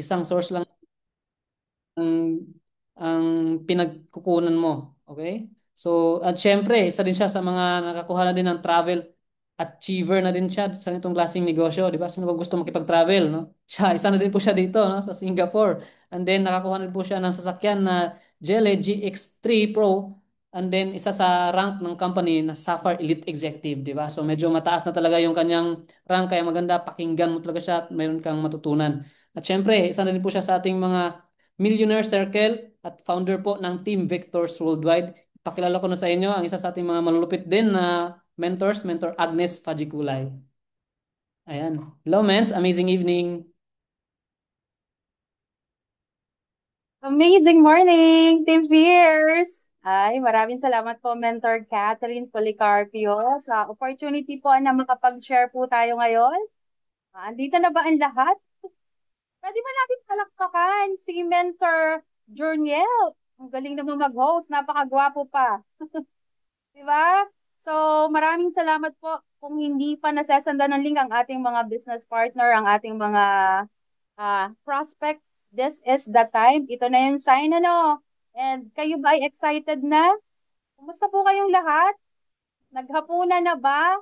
isang source lang ang, ang pinagkukunan mo. Okay? So, at syempre, isa din siya sa mga nakakuha na din ng travel achiever na din siya sa itong klaseng negosyo, di ba? Sino ba gusto makipag-travel, no? Siya, isa na din po siya dito, no? Sa Singapore. And then, nakakuha na din po siya ng sasakyan na Geely GX3 Pro. And then, isa sa rank ng company na Sapphire Elite Executive, di ba? So, medyo mataas na talaga yung kanyang rank, kaya maganda, pakinggan mo talaga siya at mayroon kang matutunan. At syempre, isa na din po siya sa ating mga Millionaire Circle at founder po ng Team Victors Worldwide. Pakilala ko na sa inyo ang isa sa ating mga malulupit din na mentors, Mentor Agnes Fajikulay. Ayan. Hello, Mens. Amazing evening. Amazing morning, Team Fierce! Ay, maraming salamat po, Mentor Catherine Policarpio, sa opportunity po na makapag-share po tayo ngayon. Andito na ba ang lahat? Pwede ba natin palakpakan si Mentor Jurniel? Ang galing naman mag-host, napakagwapo pa. Di ba? So, maraming salamat po. Kung hindi pa nasasanda ng link ang ating mga business partner, ang ating mga prospect, this is the time. Ito na yung sign, ano? And kayo ba ay excited na? Kumusta po kayong lahat? Naghapunan na ba?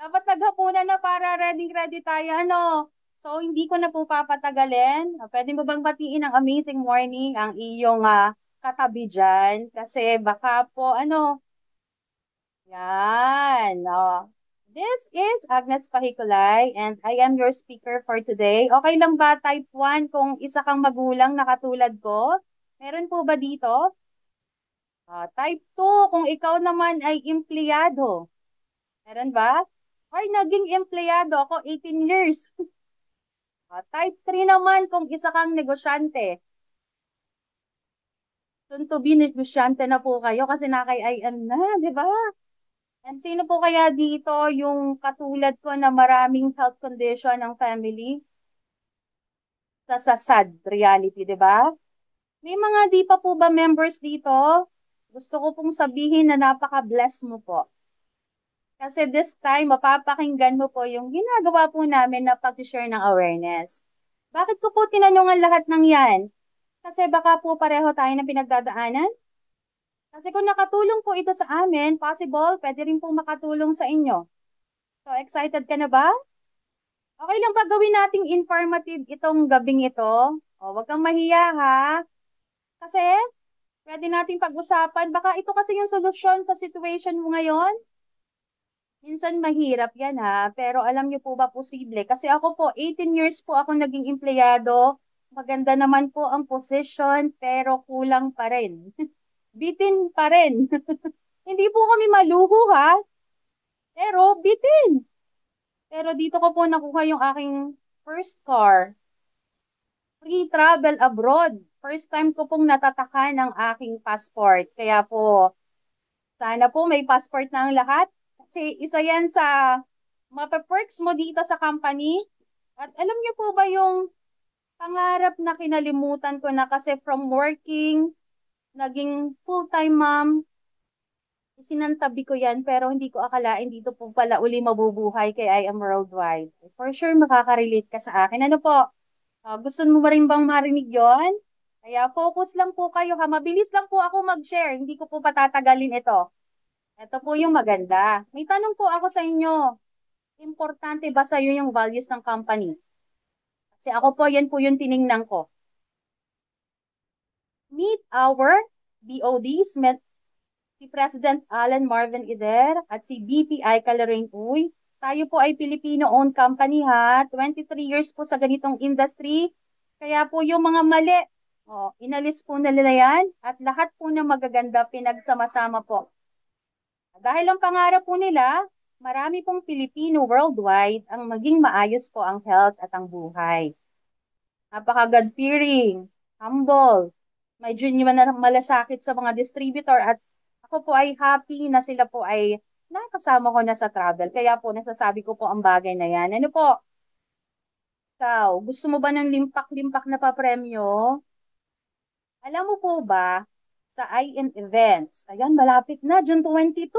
Dapat naghapunan na para ready tayo, ano? So, hindi ko na po papatagalin. Pwede mo bang batiin ang amazing morning ang iyong katabi dyan? Kasi baka po, ano, yan. Oh. This is Agnes Pahikulay and I am your speaker for today. Okay lang ba type 1 kung isa kang magulang na katulad ko? Meron po ba dito? Type 2 kung ikaw naman ay empleyado. Meron ba? Or naging empleyado ako 18 years. Type 3 naman kung isa kang negosyante. Soon to be negosyante na po kayo kasi naka-IM na, di ba? And sino po kaya dito yung katulad ko na maraming health condition ng family sa sad reality, di ba? May mga di pa po ba members dito? Gusto ko pong sabihin na napaka-bless mo po. Kasi this time, mapapakinggan mo po yung ginagawa po namin na pag-share ng awareness. Bakit ko po tinanungan lahat ng yan? Kasi baka po pareho tayo na pinagdadaanan. Kasi kung nakatulong po ito sa amin, possible, pwede rin po makatulong sa inyo. So, excited ka na ba? Okay lang ba gawin nating informative itong gabing ito? O, wag kang mahiya ha. Kasi, pwede nating pag-usapan. Baka ito kasi yung solusyon sa situation mo ngayon. Minsan mahirap yan ha. Pero alam niyo po ba posible? Kasi ako po, 18 years po ako naging empleyado. Maganda naman po ang position, pero kulang pa rin. Bitin pa rin. Hindi po kami maluho ha. Pero bitin. Pero dito ko po nakuha yung aking first car. Free travel abroad. First time ko pong natataka ng aking passport. Kaya po, sana po may passport na ang lahat. Kasi isa yan sa mapaperks mo dito sa company. At alam niyo po ba yung pangarap na kinalimutan ko na kasi from working, naging full-time mom, isinantabi ko yan pero hindi ko akalain dito po pala uli mabubuhay kay I am worldwide. For sure makaka-relate ka sa akin. Ano po? Gusto mo ba rin bang marinig yon? Kaya focus lang po kayo ha. Mabilis lang po ako mag-share. Hindi ko po patatagalin ito. Ito po yung maganda. May tanong po ako sa inyo. Importante ba sa iyo yung values ng company? Kasi ako po, yan po yung tiningnan ko. Meet our BODs, met si President Alan Marvin Eder at si BPI Caloring Uy. Tayo po ay Filipino-owned company ha. 23 years po sa ganitong industry. Kaya po yung mga mali, inalis po nila yan at lahat po ng magaganda pinagsama-sama po. Dahil ang pangarap po nila, marami pong Pilipino worldwide ang maging maayos po ang health at ang buhay. Napaka God-fearing, humble, may genuine na malasakit sa mga distributor at ako po ay happy na sila po ay nakasama ko na sa travel. Kaya po nasasabi ko po ang bagay na yan. Ano po, ikaw, gusto mo ba ng limpak-limpak na papremyo? Alam mo po ba, sa IN Events, ayan, malapit na, June 22.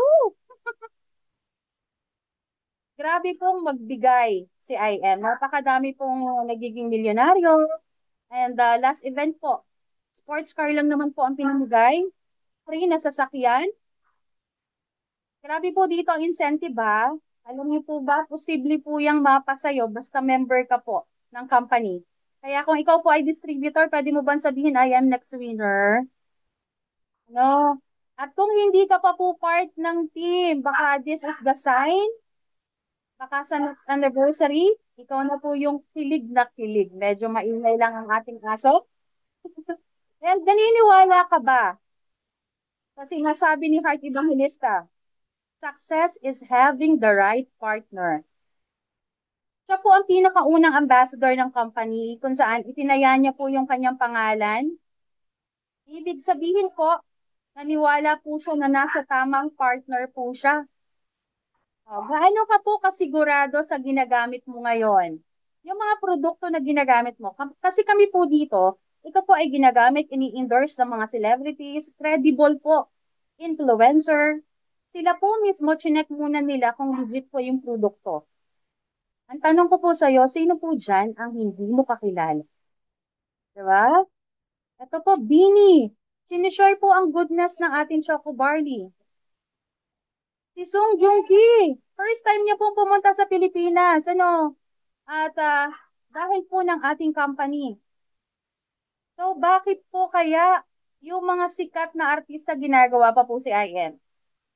Grabe pong magbigay si IM. Napakadami pong nagiging milyonaryo. And last event po, sports car lang naman po ang pinamigay. Free na sasakyan. Grabe po dito ang incentive ha. Alam niyo po ba, posible po yung mapasayo basta member ka po ng company. Kaya kung ikaw po ay distributor, pwede mo bang sabihin, I am next winner? No. At kung hindi ka pa po part ng team, baka this is the sign, baka sa next anniversary, ikaw na po yung kilig na kilig. Medyo maingay lang ang ating aso. And naniniwala ka ba? Kasi nasabi ni Heart Evangelista, success is having the right partner. Siya po ang pinakaunang ambassador ng company kung saan itinaya niya po yung kanyang pangalan. Ibig sabihin po, naniwala po siya na nasa tamang partner po siya. Gaano ka po kasigurado sa ginagamit mo ngayon? Yung mga produkto na ginagamit mo. Kasi kami po dito, ito po ay ginagamit, ini-endorse ng mga celebrities, credible po, influencer. Sila po mismo, chinek muna nila kung legit po yung produkto. Ang tanong ko po sa'yo, sino po dyan ang hindi mo kakilala? Diba? Ito po, Bini. Sinishare po ang goodness ng ating Choco Barley. Si Song Joong Ki. First time niya pong pumunta sa Pilipinas. Ano? At dahil po ng ating company. So, bakit po kaya yung mga sikat na artista ginagawa pa po si IM?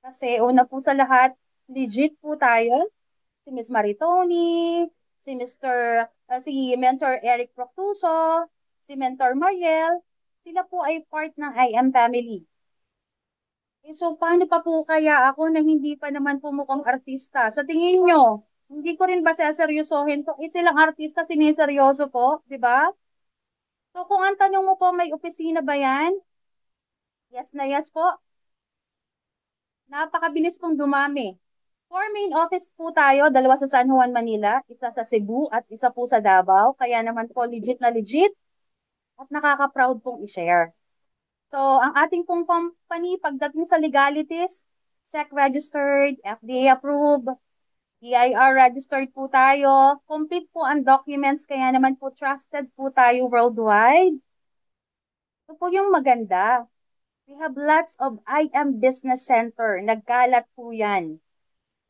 Kasi una po sa lahat, legit po tayo. Si Miss Maritoni, si si Mentor Eric Proctuso, si Mentor Mariel, sila po ay part ng IM family. So, paano pa po kaya ako na hindi pa naman po mukhang artista? Sa tingin nyo, hindi ko rin ba seseryosohin to? Silang artista, siniseryoso po, di ba? So, kung ang tanong mo po, may opisina ba yan? Yes na yes po. Napakabilis pong dumami. Four main office po tayo, dalawa sa San Juan, Manila, isa sa Cebu at isa po sa Davao. Kaya naman po legit na legit at nakaka-proud pong i-share. So, ang ating pong company, pagdating sa legalities, SEC registered, FDA approved, DIR registered po tayo. Complete po ang documents, kaya naman po trusted po tayo worldwide. Ito po yung maganda. We have lots of IM Business Center. Nagkalat po yan.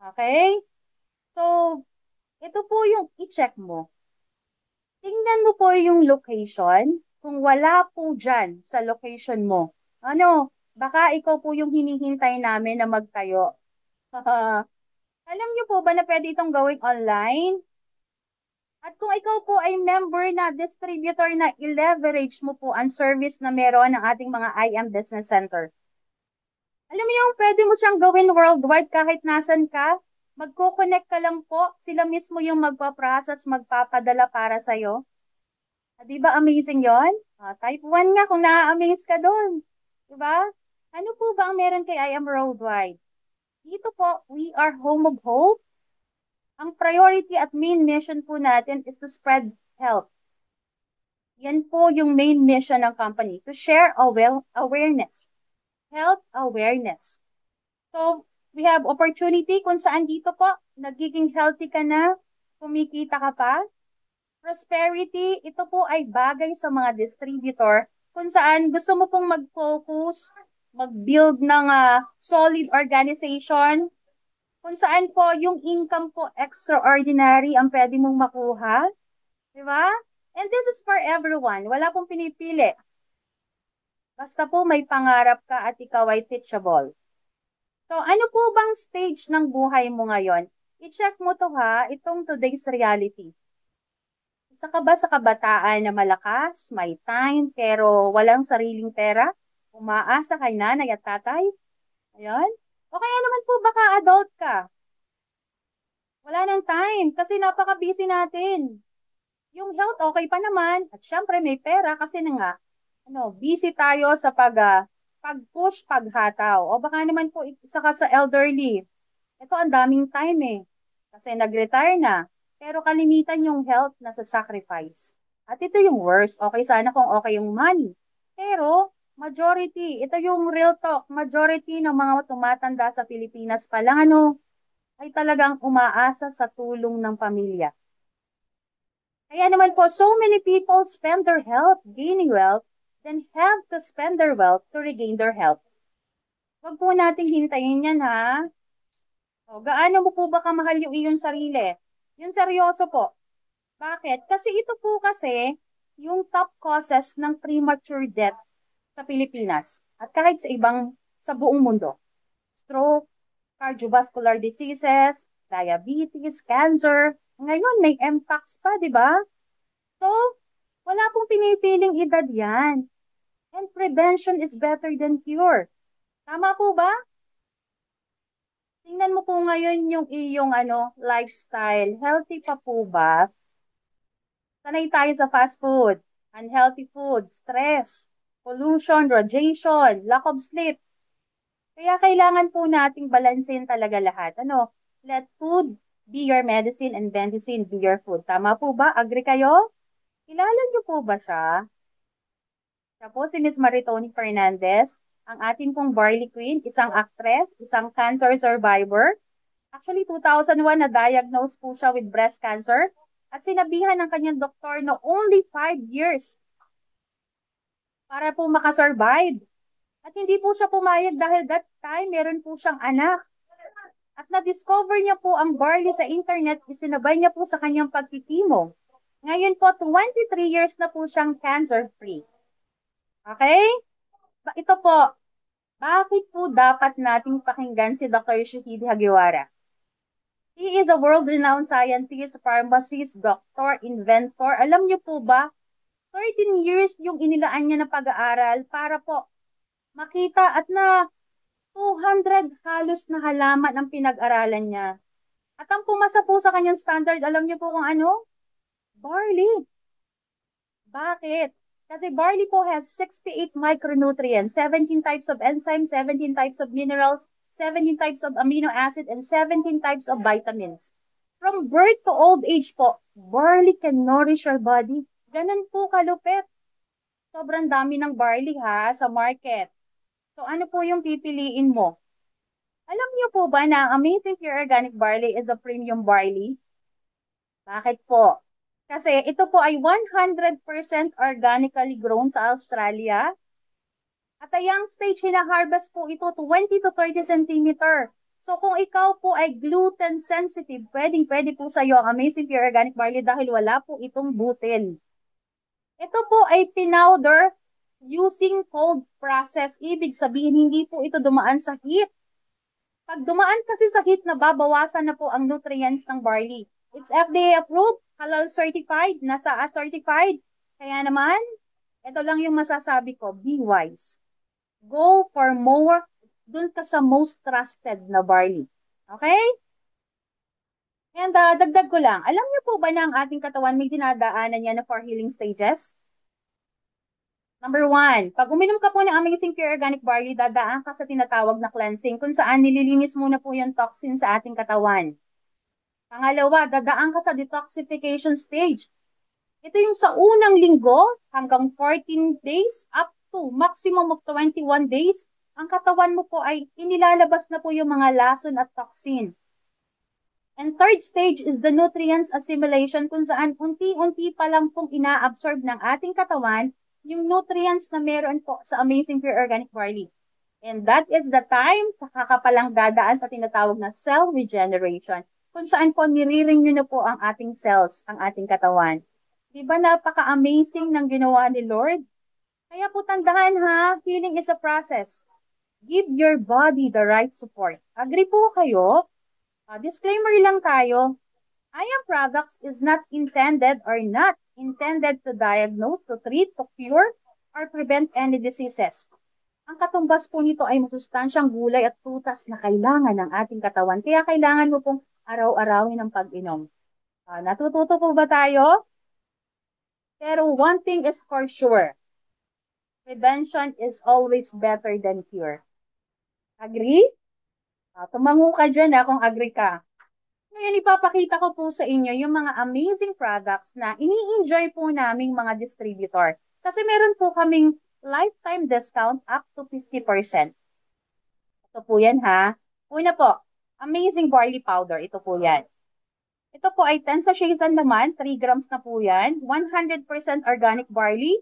Okay? So, ito po yung i-check mo. Tingnan mo po yung location. Kung wala po dyan sa location mo, ano, baka ikaw po yung hinihintay namin na magtayo. Alam niyo po ba na pwede itong gawing online? At kung ikaw po ay member na distributor na i-leverage mo po ang service na meron ng ating mga IM Business Center. Alam mo yung pwede mo siyang gawin worldwide kahit nasan ka. Magko-connect ka lang po. Sila mismo yung magpa-process, magpapadala para sa'yo. Di ba amazing yon? Type 1 nga kung na-amaze ka doon. Di ba? Ano po ba ang meron kay IM Worldwide? Dito po, we are home of hope. Ang priority at main mission po natin is to spread health. Yan po yung main mission ng company, to share awareness, health awareness. So, we have opportunity kung saan dito po, nagiging healthy ka na, kumikita ka pa. Prosperity, ito po ay bagay sa mga distributor kung saan gusto mo pong mag-focus, mag-build ng solid organization, kung saan po yung income po extraordinary ang pwede mong makuha. Di ba? And this is for everyone. Wala pong pinipili. Basta po may pangarap ka at ikaw ay teachable. So, ano po bang stage ng buhay mo ngayon? I-check mo to ha, itong today's reality. Isa ka ba sa kabataan na malakas, may time, pero walang sariling pera? Umaasa kay nanay at tatay? Ayan. O kaya naman po baka adult ka. Wala nang time kasi napaka-busy natin. Yung health okay pa naman at syempre may pera kasi na nga busy tayo sa pag-push, paghataw. O baka naman po isa ka sa elderly. Ito ang daming time eh. Kasi nag-retire na. Pero kalimitan yung health na sa sacrifice. At ito yung worst. Okay sana kung okay yung money. Pero majority, ito yung real talk, majority ng mga tumatanda sa Pilipinas pa lang ay talagang umaasa sa tulong ng pamilya. Kaya naman po, so many people spend their health gaining wealth, then have to spend their wealth to regain their health. Huwag po nating hintayin yan, ha? O, gaano mo po ba kamahal yung iyong sarili? Yung seryoso po. Bakit? Kasi ito po kasi yung top causes ng premature death sa Pilipinas at kahit sa buong mundo. Stroke, cardiovascular diseases, diabetes, cancer. Ngayon, may MPAX pa, di ba? So, wala pong pinipiling edad yan. And prevention is better than cure. Tama po ba? Tingnan mo po ngayon yung iyong lifestyle. Healthy pa po ba? Sanay tayo sa fast food, unhealthy food, stress, pollution, radiation, lack of sleep. Kaya kailangan po nating balansehin talaga lahat. Let food be your medicine and medicine be your food. Tama po ba? Agree kayo? Kilala niyo po ba siya? Siya po si Miss Maritoni Fernandez, ang ating pong Barley Queen, isang actress, isang cancer survivor. Actually, 2001 na-diagnose po siya with breast cancer at sinabihan ng kanyang doktor na only 5 years para po makasurvive. At hindi po siya pumayag dahil that time meron po siyang anak. At na-discover niya po ang barley sa internet, isinabay niya po sa kanyang pagkikimo. Ngayon po, 23 years na po siyang cancer-free. Okay? Ito po, bakit po dapat nating pakinggan si Dr. Yoshihide Hagiwara? He is a world-renowned scientist, pharmacist, doctor, inventor. Alam niyo po ba, 13 years yung inilaan niya na pag-aaral para po makita at na 200 halos na halaman ang pinag-aralan niya. At ang pumasa po sa kanyang standard, alam niyo po kung ano? Barley. Bakit? Kasi barley po has 68 micronutrients, 17 types of enzymes, 17 types of minerals, 17 types of amino acid, and 17 types of vitamins. From birth to old age po, barley can nourish your body. Ganun po kalupit. Sobrang dami ng barley ha sa market. So ano po yung pipiliin mo? Alam niyo po ba na ang Amazing Pure Organic Barley is a premium barley? Bakit po? Kasi ito po ay 100% organically grown sa Australia. At a young stage, hina-harvest po ito 20 to 30 centimeter. So kung ikaw po ay gluten sensitive, pwedeng-pwede po sa iyo ang Amazing Pure Organic Barley dahil wala po itong butil. Ito po ay pinowder using cold process. Ibig sabihin, hindi po ito dumaan sa heat. Pag dumaan kasi sa heat, nababawasan na po ang nutrients ng barley. It's FDA approved, halal certified, nasa certified. Kaya naman, ito lang yung masasabi ko, be wise. Go for more, dun ka sa most trusted na barley. Okay? And dagdag ko lang, alam niyo po ba na ang ating katawan may dinadaanan niya na 4 healing stages? Number 1, pag uminom ka po ng Amazing Pure Organic Barley, dadaan ka sa tinatawag na cleansing kung saan nililinis muna po yung toxin sa ating katawan. Pangalawa, dadaan ka sa detoxification stage. Ito yung sa unang linggo hanggang 14 days up to maximum of 21 days, ang katawan mo po ay inilalabas na po yung mga lason at toxin. And third stage is the nutrients assimilation kung saan unti-unti pa lang pong ina-absorb ng ating katawan yung nutrients na meron po sa Amazing Pure Organic Barley. And that is the time sa kakapalang dadaan sa tinatawag na cell regeneration kung saan po nire-renew na po ang ating cells, ang ating katawan. Di ba napaka-amazing ng ginawa ni Lord? Kaya po tandaan ha, healing is a process. Give your body the right support. Agree po kayo? Disclaimer lang tayo. IM products is not intended to diagnose, to treat, to cure, or prevent any diseases. Ang katumbas po nito ay masustansyang gulay at prutas na kailangan ng ating katawan. Kaya kailangan mo pong araw-arawin ang pag-inom. Natututo po ba tayo? Pero one thing is for sure. Prevention is always better than cure. Agree? Tumango ka dyan kung agree ka. Ngayon, ipapakita ko po sa inyo yung mga amazing products na ini-enjoy po naming mga distributor. Kasi meron po kaming lifetime discount up to 50%. Ito po yan ha. Una po, Amazing barley powder. Ito po yan. Ito po ay 10 sachets ang laman, 3 grams na po yan, 100% organic barley.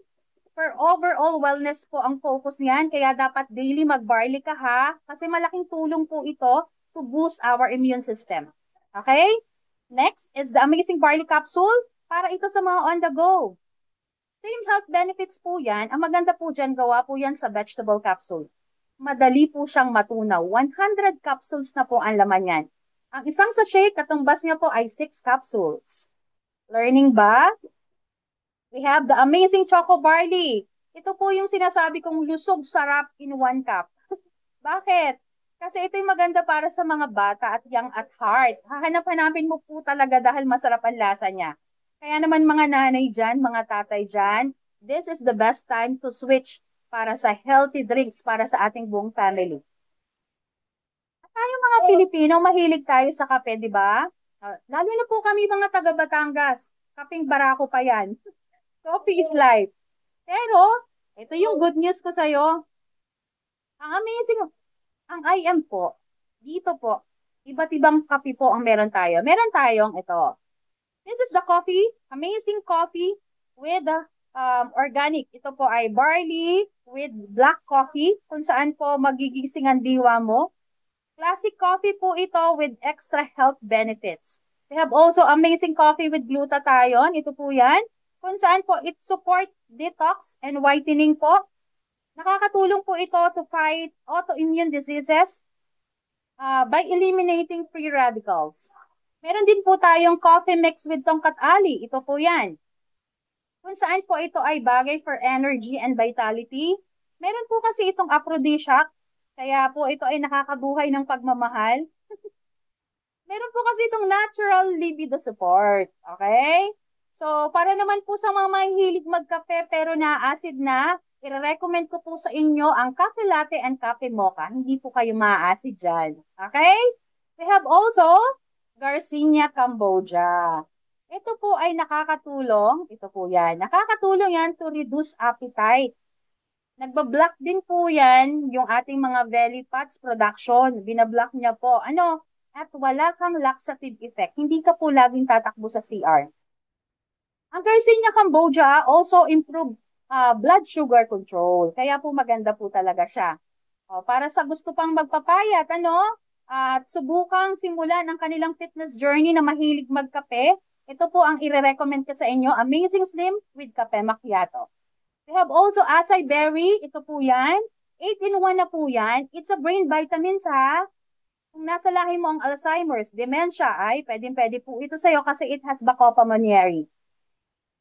For overall wellness po ang focus niyan, kaya dapat daily mag-barley ka ha, kasi malaking tulong po ito to boost our immune system. Okay? Next is the Amazing Barley Capsule, para ito sa mga on the go. Same health benefits po yan. Ang maganda po dyan, gawa po yan sa vegetable capsule. Madali po siyang matunaw. 100 capsules na po ang laman yan. Ang isang sachet, katumbas niya po ay 6 capsules. Learning ba? We have the Amazing Choco Barley. Ito po yung sinasabi kong lusog sarap in 1 cup. Bakit? Kasi ito yung maganda para sa mga bata at young at heart. Hahanap-hanapin mo po talaga dahil masarap ang lasa niya. Kaya naman mga nanay dyan, mga tatay dyan, this is the best time to switch para sa healthy drinks para sa ating buong family. At tayo mga Pilipino, mahilig tayo sa kape, di ba? Lalo na po kami mga taga Batangas. Kaping barako pa yan. Coffee is life. Pero, ito yung good news ko sa'yo. Ang amazing, ang IM po, dito po, iba't ibang kape po ang meron tayo. Meron tayong ito. This is the coffee, amazing coffee with organic. Ito po ay barley with black coffee, kung saan po magigising ang diwa mo. Classic coffee po ito with extra health benefits. We have also amazing coffee with glutathione. Ito po yan. Kung saan po it support detox and whitening po. Nakakatulong po ito to fight autoimmune diseases by eliminating free radicals. Meron din po tayong coffee mix with tongkat ali. Ito po yan. Kung saan po ito ay bagay for energy and vitality. Meron po kasi itong aphrodisiac. Kaya po ito ay nakakabuhay ng pagmamahal. Meron po kasi itong natural libido support. Okay? So, para naman po sa mga mahilig magkape pero na-acid na, i-recommend ko po sa inyo ang cafe latte and cafe mocha. Hindi po kayo ma-acid dyan. Okay? We have also Garcinia Cambogia. Ito po ay nakakatulong. Ito po yan. Nakakatulong yan to reduce appetite. Nagbablock din po yan yung ating mga belly fats production. Binablock niya po. Ano? At wala kang laxative effect. Hindi ka po laging tatakbo sa CR. Ang Garcinia Cambogia also improve blood sugar control. Kaya po maganda po talaga siya. O, para sa gusto pang magpapayat, ano? At subukang simulan ang kanilang fitness journey na mahilig magkape. Ito po ang ire-recommend ko sa inyo. Amazing Slim with Cafe Macchiato. We have also acai berry. Ito po yan. 8-in-1 na po yan. It's a brain vitamins ha. Kung nasa lahi mo ang Alzheimer's, dementia, ay pwedeng-pwede po ito sa'yo kasi it has Bacopa monnieri.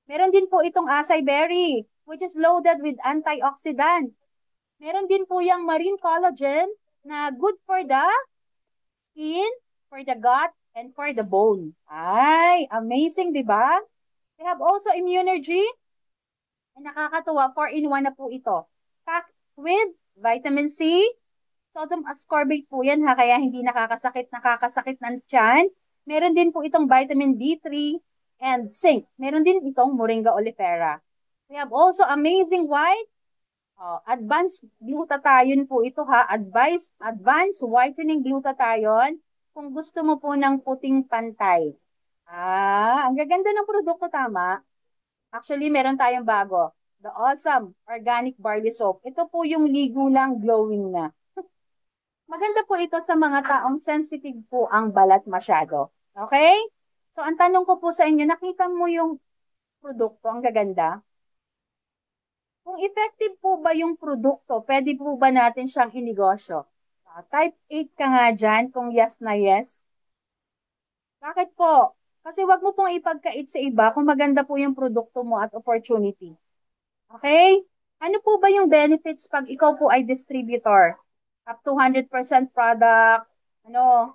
Meron din po itong acai berry, which is loaded with antioxidant. Meron din po yung marine collagen na good for the skin, for the gut, and for the bone. Ay, amazing, di ba? We have also immunergy. Nakakatuwa, 4-in-1 na po ito. Packed with vitamin C, sodium ascorbate po yan ha, kaya hindi nakakasakit ng tiyan. Meron din po itong vitamin D3 and zinc. Meron din itong moringa oleifera. We have also amazing white, advanced glutathione po ito ha, advanced whitening glutathione kung gusto mo po ng puting pantay. Ang gaganda ng produkto, tama? Actually, meron tayong bago. The Awesome Organic Barley Soap. Ito po yung ligo lang, glowing na. Maganda po ito sa mga taong sensitive po ang balat masyado. Okay? So, ang tanong ko po sa inyo, nakita mo yung produkto, ang gaganda? Kung effective po ba yung produkto, pwede po ba natin siyang inegosyo? Type 8 ka nga dyan, kung yes na yes. Bakit po? Kasi wag mo pong ipagkait sa iba kung maganda po yung produkto mo at opportunity. Okay? Ano po ba yung benefits pag ikaw po ay distributor? Up to 100% product, ano,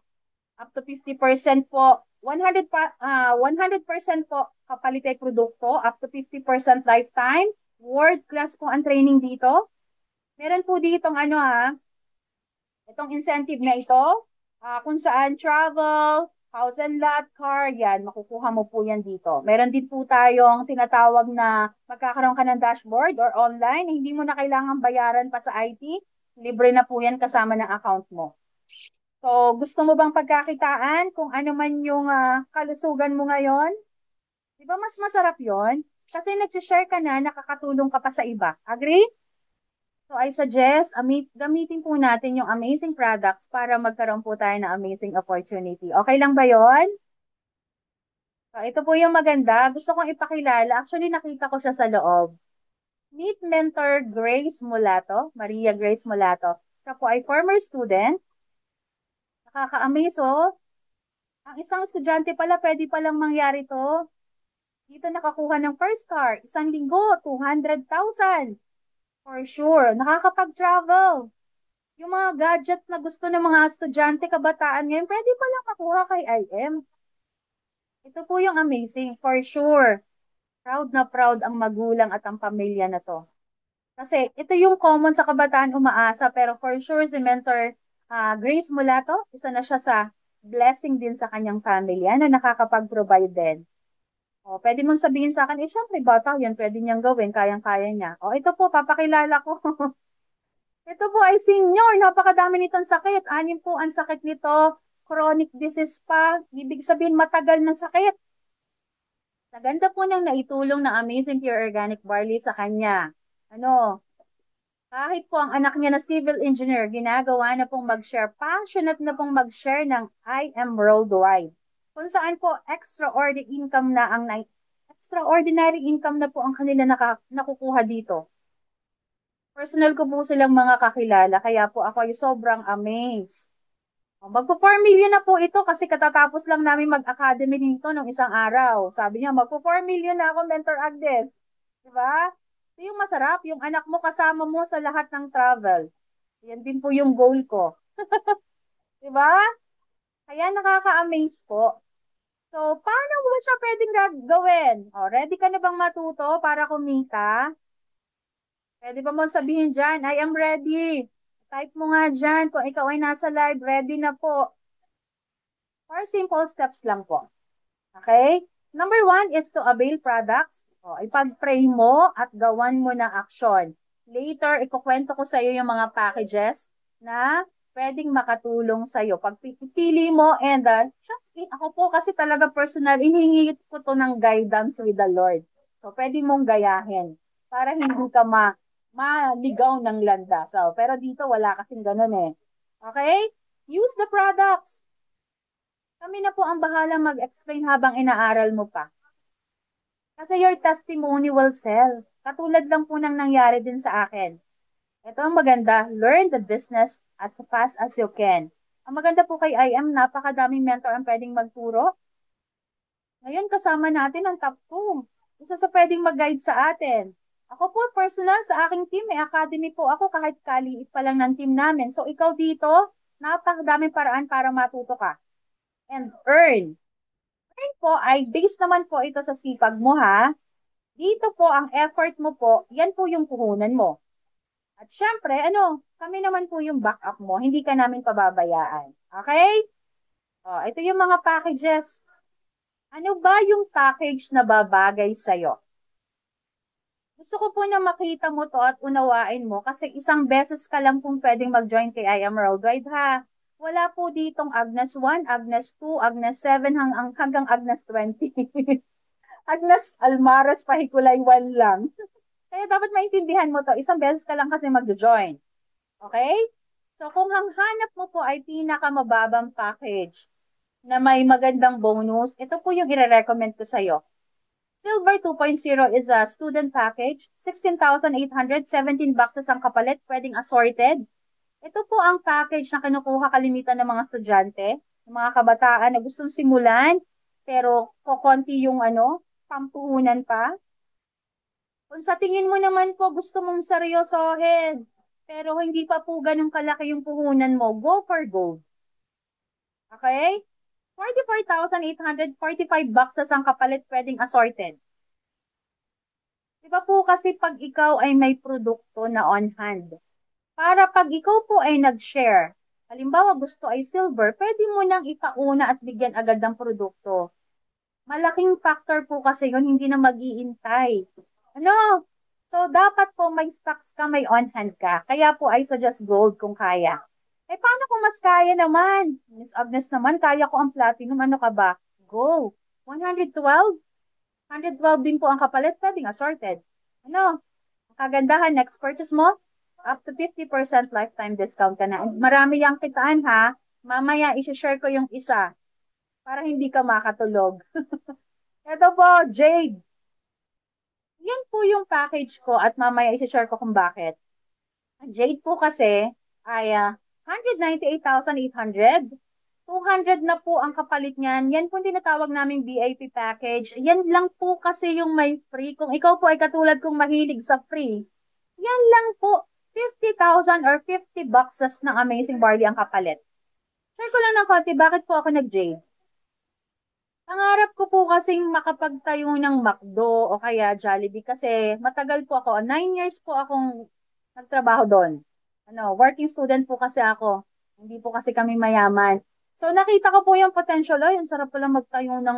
up to 50% po, 100% po kapalit ay produkto, up to 50% lifetime. World class po ang training dito. Meron po ditong ano itong incentive na ito, kung saan travel, house and lot, car, yan, makukuha mo po yan dito. Meron din po tayong tinatawag na magkakaroon ka ng dashboard or online, hindi mo na kailangan bayaran pa sa IT. Libre na po yan kasama ng account mo. So, gusto mo bang pagkakitaan kung ano man yung kalusugan mo ngayon? Di ba mas masarap yon? Kasi nag-share ka na, nakakatulong ka pa sa iba. Agree? So, I suggest, gamitin po natin yung amazing products para magkaroon po tayo ng amazing opportunity. Okay lang ba yon? So, ito po yung maganda. Gusto kong ipakilala. Actually, nakita ko siya sa loob. Meet Mentor Grace Mulato, Maria Grace Mulato. Siya po ay former student. Nakaka-amaze, oh. Ang isang estudyante pala, pwede palang mangyari to. Dito nakakuha ng first car. Isang linggo, 200,000. For sure. Nakakapag-travel. Yung mga gadget na gusto ng mga estudyante, kabataan ngayon, pwede palang makuha kay IM. Ito po yung amazing. For sure. Proud na proud ang magulang at ang pamilya na to. Kasi ito yung common sa kabataan umaasa, pero for sure si Mentor Grace Mulato, isa na siya sa blessing din sa kanyang pamilya na nakakapag-provide din. O, pwede mong sabihin sa akin, eh, syempre, bata yan, pwede niyang gawin, kayang-kaya niya. O, ito po, papakilala ko. Ito po ay senior, napakadami nitong sakit. Anim po ang sakit nito, chronic disease pa, ibig sabihin matagal na sakit. Sa ganda po niyang naitulong na amazing pure organic barley sa kanya. Ano, kahit po ang anak niya na civil engineer, ginagawa na pong mag-share, passionate na pong mag-share ng I am worldwide. Kung saan po extraordinary income na po ang kanila nakukuha dito. Personal ko po silang mga kakilala, kaya po ako ay sobrang amazed. Magpo 4 million na po ito kasi katatapos lang namin mag-academy nito nung isang araw. Sabi niya, magpo 4 million na ako, Mentor Agnes. Diba? Ito yung masarap, yung anak mo kasama mo sa lahat ng travel. Yan din po yung goal ko. Diba? Kaya nakaka-amaze po. So, paano mo siya pwedeng gagawin? O, ready ka na bang matuto para kumita? Pwede ba mo sabihin dyan, I am ready. Type mo nga dyan kung ikaw ay nasa live, ready na po. Four simple steps lang po. Okay? Number one is to avail products. O, ipag-pray mo at gawan mo ng action. Later, ikukwento ko sa iyo yung mga packages na pwedeng makatulong sa iyo. Pag pipili mo, and ako po kasi talaga personal, inihingi ko to ng guidance with the Lord. So, pwede mong gayahin para hindi ka maligaw ng landas. So, pero dito wala kasing ganun eh. Okay? Use the products. Kami na po ang bahala mag-explain habang inaaral mo pa. Kasi your testimony will sell. Katulad lang po nang nangyari din sa akin. Ito ang maganda, learn the business as fast as you can. Ang maganda po kay IM, napakadaming mentor ang pwedeng magturo. Ngayon kasama natin ang top 2. Isa sa pwedeng mag-guide sa atin. Ako po personal sa aking team, may academy po ako kahit kaliit pa lang ng team namin. So ikaw dito, napakadaming paraan para matuto ka. And earn. Earn po ay based naman po ito sa sipag mo ha. Dito po ang effort mo po, yan po yung puhunan mo. At syempre, kami naman po yung backup mo, hindi ka namin pababayaan. Okay? Ito yung mga packages. Ano ba yung package na babagay sa'yo? Gusto ko po na makita mo to at unawain mo kasi isang beses ka lang pong pwedeng mag-join kay I Am Worldwide ha. Wala po ditong Agnes 1, Agnes 2, Agnes 7 hanggang Agnes 20. Agnes Almaras Pahikulay 1 lang. Kaya dapat maintindihan mo to. Isang beses ka lang kasi mag-join. Okay? So kung ang hanap mo po ay pinakamababang package na may magandang bonus, ito po yung i-recommend ko sa'yo. Silver 2.0 is a student package. 16,800, 17 boxes ang kapalit, pwedeng assorted. Ito po ang package na kinukuha kalimitan ng mga estudyante, ng mga kabataan na gustong simulan, pero kokonti yung pampuhunan pa. Kung sa tingin mo naman po gusto mong seryosohin, pero hindi pa po ganun kalaki yung puhunan mo, go for gold. Okay? 44,845 boxes ang kapalit pwedeng assorted. Di ba po kasi pag ikaw ay may produkto na on hand, para pag ikaw po ay nag-share, halimbawa gusto ay silver, pwede mo nang ipauna at bigyan agad ng produkto. Malaking factor po kasi yun, hindi na mag-iintay. So, dapat po may stocks ka, may on hand ka. Kaya po I suggest gold kung kaya. Eh, paano kung mas kaya naman? Miss Agnes naman, kaya ko ang platinum. Ano ka ba? Go. 112? 112 din po ang kapalit. Pwedeng assorted. Ano? Ang kagandahan, next purchase mo, up to 50% lifetime discount ka na. And marami yang kitaan ha. Mamaya, isi-share ko yung isa para hindi ka makatulog. Ito po, Jade. Yan po yung package ko at mamaya isi-share ko kung bakit. Ang Jade po kasi ay 198,800. 200 na po ang kapalit niyan. Yan po yung tinatawag naming VIP package. Yan lang po kasi yung may free. Kung ikaw po ay katulad kong mahilig sa free, yan lang po. 50,000 or 50 boxes ng Amazing Barley ang kapalit. Share ko lang ng konti, bakit po ako nag-Jade? Pangarap ko po kasing makapagtayo ng McDo o kaya Jollibee kasi matagal po ako, 9 years po akong nagtrabaho doon. Working student po kasi ako. Hindi po kasi kami mayaman. So nakita ko po yung potential, ay, ang sarap pala magtayo ng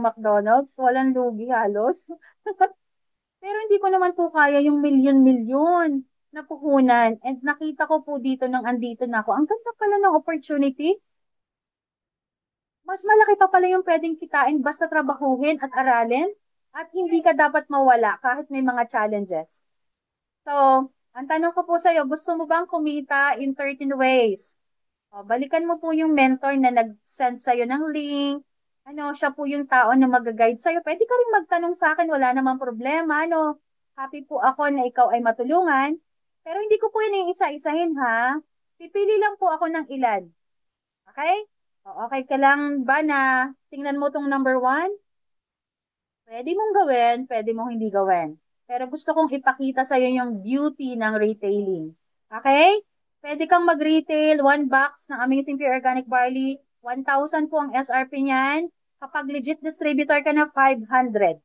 McDonald's. Walang lugi halos. Pero hindi ko naman po kaya yung milyon-milyon na puhunan. And nakita ko po dito nang andito na ako. Ang ganda pala ng opportunity. Mas malaki pa pala yung pwedeng kitain basta trabahuhin at aralin at hindi ka dapat mawala kahit may mga challenges. So, ang tanong ko po sa iyo, gusto mo bang kumita in 13 ways? O, balikan mo po yung mentor na nag-send sa iyo ng link. Siya po yung tao na mag-guide sa iyo. Pwede ka rin magtanong sa akin, wala namang problema. Happy po ako na ikaw ay matulungan. Pero hindi ko po yun isa-isahin ha. Pipili lang po ako ng ilan. Okay? Okay ka lang ba na tingnan mo tong number one? Pwede mong gawin, pwede mong hindi gawin. Pero gusto kong ipakita sa iyo yung beauty ng retailing. Okay? Pwede kang mag-retail, one box ng Amazing Pure Organic Barley. 1,000 po ang SRP niyan. Kapag legit distributor ka na, 500.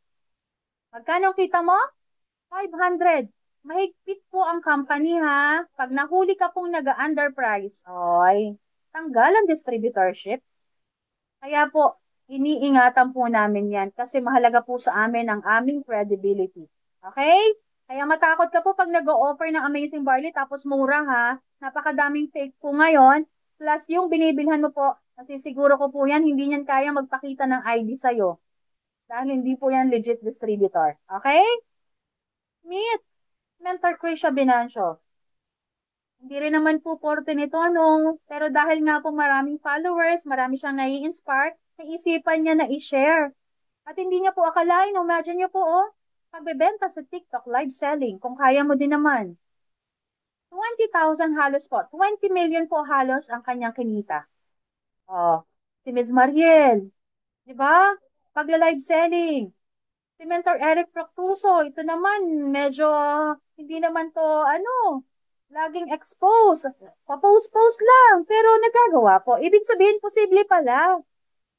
Magkano ang kita mo? 500. Mahigpit po ang company ha. Pag nahuli ka pong nag-underprice, oy, tanggal ang distributorship. Kaya po, iniingatan po namin yan kasi mahalaga po sa amin ang aming credibility. Okay? Kaya matakot ka po pag nag-o-offer ng Amazing Barley tapos mura ha. Napakadaming fake po ngayon. Plus yung binibilhan mo po, kasi siguro ko po yan, hindi niyan kaya magpakita ng ID sa'yo. Dahil hindi po yan legit distributor. Okay? Meet Mentor Krisha Binancio. Hindi rin naman po porte nito, pero dahil nga po maraming followers, marami siyang nai-inspire, naisipan niya na i-share. At hindi niya po akalain, imagine niyo po, pagbebenta sa TikTok, live selling, kung kaya mo din naman. 20,000 halos po, 20 million po halos ang kanyang kinita. Oh, si Ms. Mariel, di ba? Pagla-live selling. Si Mentor Eric Proctuso, ito naman, medyo hindi naman to, laging expose. Papost-post lang, pero nagagawa po. Ibig sabihin, posible pala.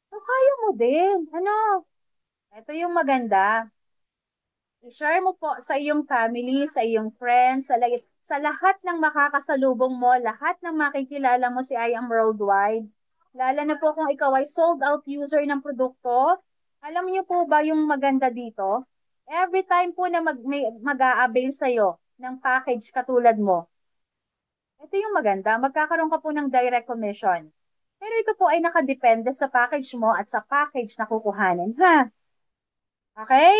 So, kaya mo din. Ito yung maganda. I-share mo po sa iyong family, sa iyong friends, sa lahat ng makakasalubong mo, lahat ng makikilala mo si I Am Worldwide. Lalo na po kung ikaw ay sold out user ng produkto. Alam niyo po ba yung maganda dito? Every time po na mag-a-avail sa'yo ng package katulad mo, ito yung maganda, magkakaroon ka po ng direct commission. Pero ito po ay nakadepende sa package mo at sa package na kukuhanin, ha? Okay?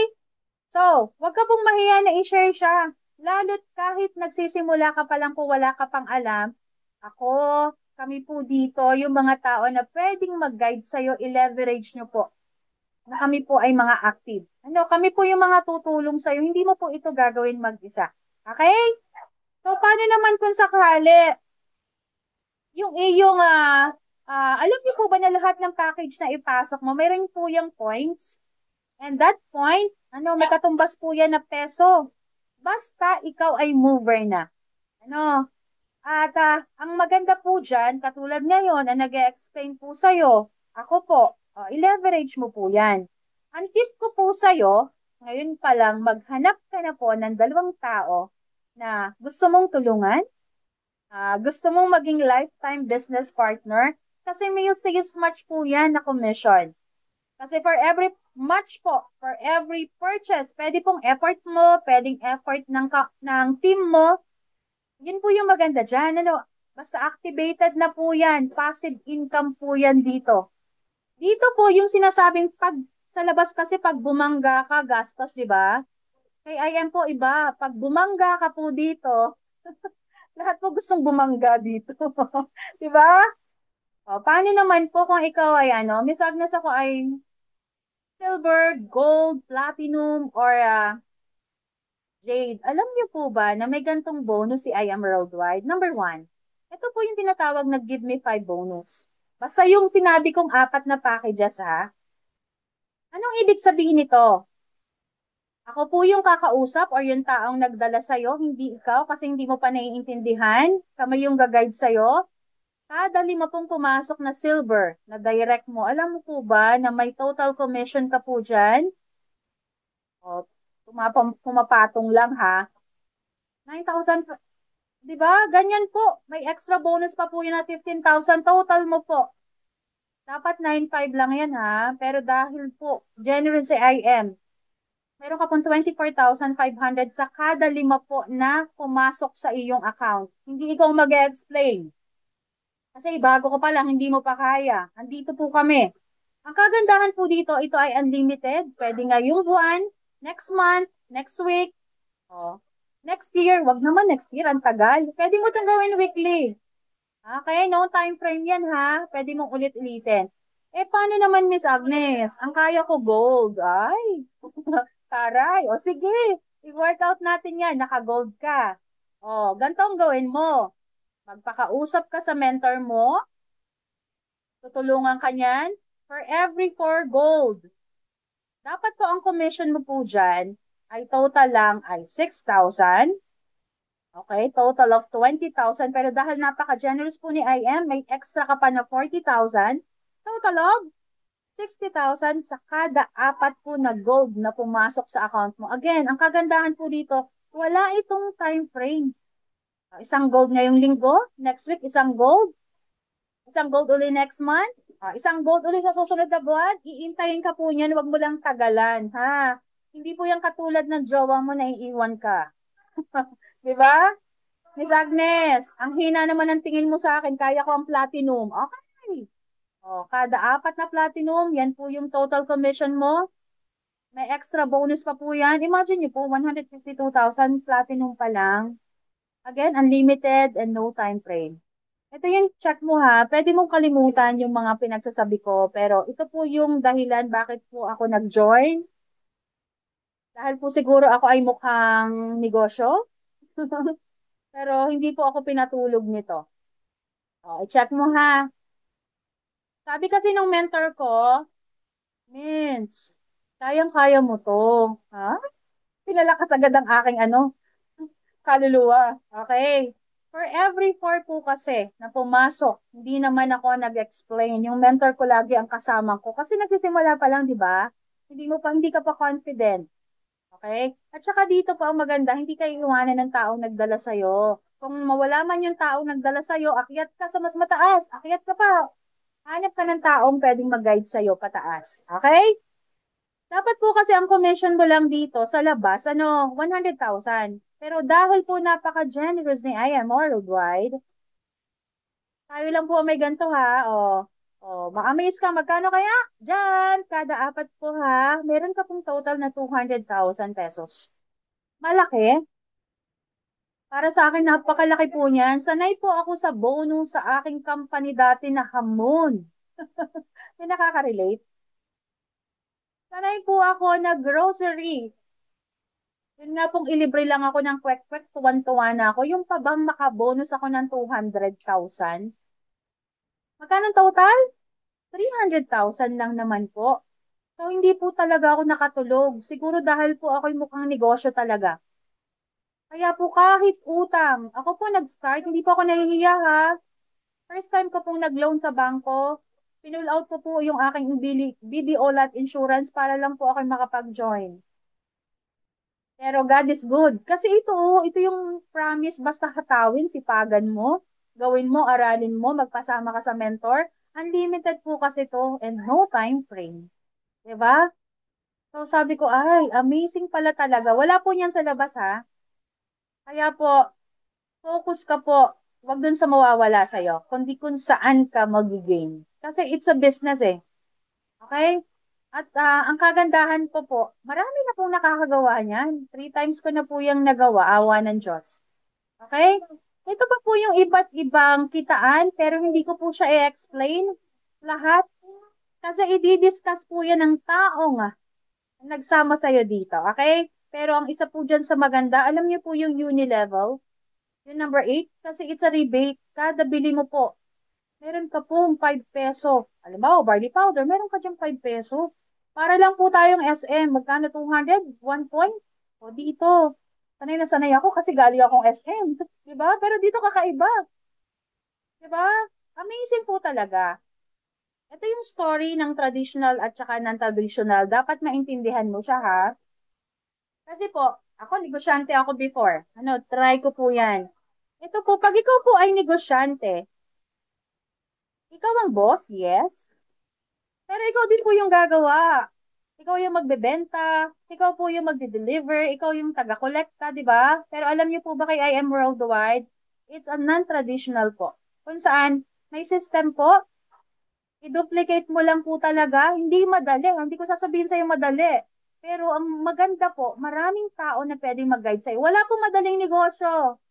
So, wag ka pong mahiya na i-share siya. Lalo't kahit nagsisimula ka pa lang po, wala ka pang alam, ako, kami po dito, yung mga tao na pwedeng mag-guide sa'yo, i-leverage nyo po na kami po ay mga active. Kami po yung mga tutulong sa'yo, hindi mo po ito gagawin mag-isa. Okay? So, paano naman kung sakali, yung iyong, alam niyo po ba na lahat ng package na ipasok mo, mayroon po yung points? And that point, may katumbas po yan na peso. Basta ikaw ay mover na. At ang maganda po dyan, katulad ngayon na nag-explain po sa'yo, ako po, i-leverage mo po yan. Ang tip ko po sa'yo, ngayon pa lang, maghanap ka na po ng dalawang tao na gusto mong tulungan, gusto mong maging lifetime business partner, kasi may sales match po yan na commission. Kasi for every match po, for every purchase, pwede pong effort mo, pwedeng effort ng team mo. Yun po yung maganda dyan. Basta activated na po yan. Passive income po yan dito. Dito po yung sinasabing pag sa labas kasi pag bumangga ka, gastos, di ba? Kay IM po iba. Pag bumangga ka po dito, lahat po gustong bumangga dito. Di ba? O, paano naman po kung ikaw ay ano, Miss Agnes ako ay silver, gold, platinum, or jade. Alam niyo po ba na may gantong bonus si I Am Worldwide? Number one, ito po yung tinatawag na Give Me Five bonus. Basta yung sinabi kong apat na packages ha. Anong ibig sabihin nito? Ako po yung kakausap or yung taong nagdala sa'yo, hindi ikaw kasi hindi mo pa naiintindihan. Kami yung gag-guide sa'yo. Kada lima pong pumasok na silver na direct mo, alam mo po ba na may total commission ka po dyan? O, pumapatong lang ha. 9,000, di ba? Ganyan po. May extra bonus pa po yun na 15,000 total mo po. Dapat 9,500 lang yan ha. Pero dahil po, generous si IM, meron ka pong 24,500 sa kada lima po na pumasok sa iyong account. Hindi ikaw mag-explain. Kasi bago ko pa lang, hindi mo pa kaya. Andito po kami. Ang kagandahan po dito, ito ay unlimited. Pwede ngayong buwan, next month, next week, oh, next year. Wag naman next year, ang tagal. Pwede mo itong gawin weekly. Okay, no time frame yan ha. Pwede mong ulit-ulitin. Eh, paano naman, Miss Agnes? Ang kaya ko gold. Ay, taray. O sige, i-workout natin yan. Naka-gold ka. O, ganito ang gawin mo. Magpakausap ka sa mentor mo. Tutulungan ka niyan. For every 4 gold. Dapat po ang commission mo po dyan ay total lang ay 6,000. Okay, total of 20,000. Pero dahil napaka-generous po ni IM, may extra ka pa na 40,000. Total of 60,000 sa kada apat po na gold na pumasok sa account mo. Again, ang kagandahan po dito, wala itong time frame. Isang gold ngayong linggo, next week isang gold, isang gold uli next month, isang gold uli sa susunod na buwan, iintayin ka po niyan, wag mo lang tagalan, ha? Hindi po yan katulad ng jowa mo na iiwan ka. Di ba? Miss Agnes, ang hina naman ng tingin mo sa akin, kaya ko ang platinum. Okay. O, kada apat na platinum, yan po yung total commission mo. May extra bonus pa po yan. Imagine nyo po, 152,000 platinum pa lang. Again, unlimited and no time frame. Ito yung check mo ha. Pwede mong kalimutan yung mga pinagsasabi ko. Pero ito po yung dahilan bakit po ako nag-join. Dahil po siguro ako ay mukhang negosyo. Pero hindi po ako pinatulog nito. O, i-check mo ha. Sabi kasi nung mentor ko, Mins, kayang-kaya mo to. Ha? Pinalakas agad ang aking kaluluwa. Okay. For every 4 po kasi na pumasok, hindi naman ako nag-explain. Yung mentor ko lagi ang kasama ko. Kasi nagsisimula pa lang, di ba? Hindi ka pa confident. Okay? At saka dito po ang maganda, hindi ka iiwanan ng taong nagdala sa'yo. Kung mawala man yung taong nagdala sa'yo, akyat ka sa mas mataas. Akyat ka pa. Hanap ka ng taong pwedeng mag-guide sa'yo pataas. Okay? Dapat po kasi ang commission mo lang dito sa labas, 100,000. Pero dahil po napaka-generous ni I Am Worldwide, tayo lang po may ganito ha. Ma-amaze ka. Magkano kaya? Diyan, kada apat po ha. Meron ka pong total na 200,000 pesos. Malaki. Para sa akin, napakalaki po niyan. Sanay po ako sa bonus sa aking company dati na Hamon. May nakaka-relate. Sanay po ako na grocery. Yun nga pong ilibre lang ako ng kwek-kwek, tuwan-tuwa na ako. Yung pa bang makabonus ako ng 200,000? Magkano total? 300,000 lang naman po. So, hindi po talaga ako nakatulog. Siguro dahil po ako'y mukhang negosyo talaga. Kaya po kahit utang, ako po nag-start, hindi po ako nahihiya ha. First time ko pong nag-loan sa bangko, pinull out ko po yung aking BDO Lot Insurance para lang po ako makapag-join. Pero God is good. Kasi ito yung promise, basta hatawin, sipagan mo, gawin mo, aralin mo, magpasama ka sa mentor. Unlimited po kasi to and no time frame. 'Di ba? So sabi ko, ay, amazing pala talaga. Wala po niyan sa labas ha. Kaya po, focus ka po. Huwag dun sa mawawala sa'yo, kundi kung saan ka mag-gain. Kasi it's a business eh. Okay? At ang kagandahan po, marami na pong nakakagawa niyan. 3 times ko na po yung nagawa, awa ng Diyos. Okay? Ito pa po yung iba't ibang kitaan, pero hindi ko po siya i-explain lahat. Kasi i-discuss po yan ng taong nagsama sa'yo dito. Okay? Pero ang isa po dyan sa maganda, alam niyo po yung Unilevel, yung number 8, kasi it's a rebate. Kada bili mo po, meron ka pong 5 peso. Alam mo, barley powder, meron ka dyan 5 peso. Para lang po tayong SM. Magkano 200? 1 point? O dito. Sanay na sanay ako kasi galing akong SM. Diba? Pero dito kakaiba. Diba? Amazing po talaga. Ito yung story ng traditional at saka non-traditional. Dapat maintindihan mo siya ha. Kasi po, ako negosyante ako before. Try ko po yan. Ito po, pag ikaw po ay negosyante, ikaw ang boss, yes. Pero ikaw din po yung gagawa. Ikaw yung magbebenta, ikaw po yung magde-deliver, ikaw yung taga-kolekta, di ba? Pero alam niyo po ba kay I Am Worldwide, it's a non-traditional po. Kung saan, may system po, i-duplicate mo lang po talaga, hindi madali. Hindi ko sasabihin sa'yo madali. Pero ang maganda po, maraming tao na pwedeng mag-guide sa'yo. Wala po madaling negosyo.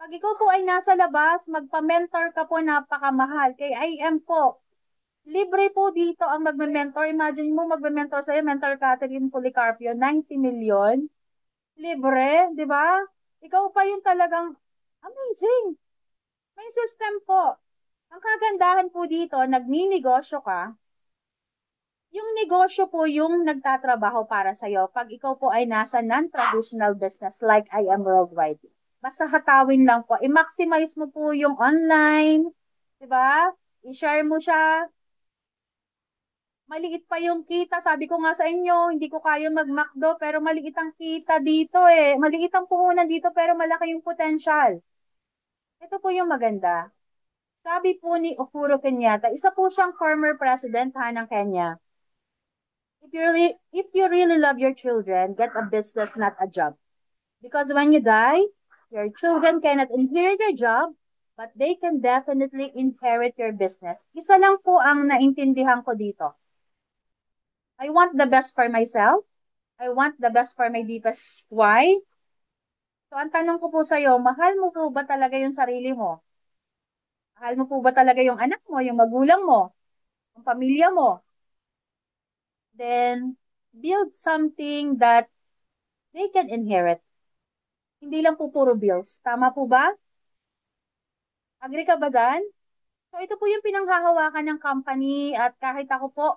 Pag ikaw po ay nasa labas, magpa-mentor ka po, napakamahal. Kay I Am po, libre po dito ang magme-mentor. Imagine mo magme-mentor sa'yo, Mentor Catherine Policarpio, 90 million. Libre, di ba? Ikaw pa yung talagang amazing. May system po. Ang kagandahan po dito, nagninegosyo ka, yung negosyo po yung nagtatrabaho para sa'yo pag ikaw po ay nasa non-traditional business like I Am Worldwide. Basta hatawin lang po. I-maximize mo po yung online, di ba? I-share mo siya, maliit pa yung kita. Sabi ko nga sa inyo, hindi ko kaya mag-McDo, pero maliit ang kita dito eh. Maliit ang puhunan dito, pero malaki yung potential. Ito po yung maganda. Sabi po ni Uhuru Kenyatta, isa po siyang former president ng Kenya. If you really love your children, get a business, not a job. Because when you die, your children cannot inherit your job, but they can definitely inherit your business. Isa lang po ang naintindihan ko dito. I want the best for myself. I want the best for my deepest why. So, ang tanong ko po sa'yo, mahal mo po ba talaga yung sarili mo? Mahal mo po ba talaga yung anak mo, yung magulang mo, yung pamilya mo? Then, build something that they can inherit. Hindi lang po puro bills. Tama po ba? Agree ka ba Dan? So, ito po yung pinanghahawakan ng company at kahit ako po,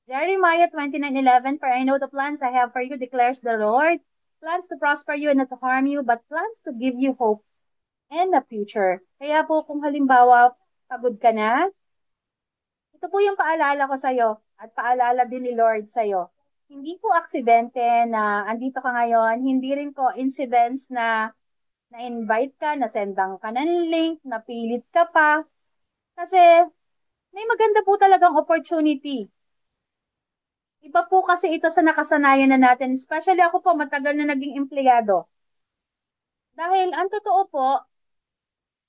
Jeremiah 29:11, for I know the plans I have for you, declares the Lord. Plans to prosper you and not to harm you, but plans to give you hope and a future. Kaya po kung halimbawa pagod ka na, ito po yung paalala ko sa'yo at paalala din ni Lord sa'yo. Hindi po aksidente na andito ka ngayon, hindi rin ko incidents na na-invite ka, nasendan ka ng link, napilit ka pa. Kasi may maganda po talagang opportunity. Iba po kasi ito sa nakasanayan na natin. Especially ako po, matagal na naging empleyado. Dahil ang totoo po,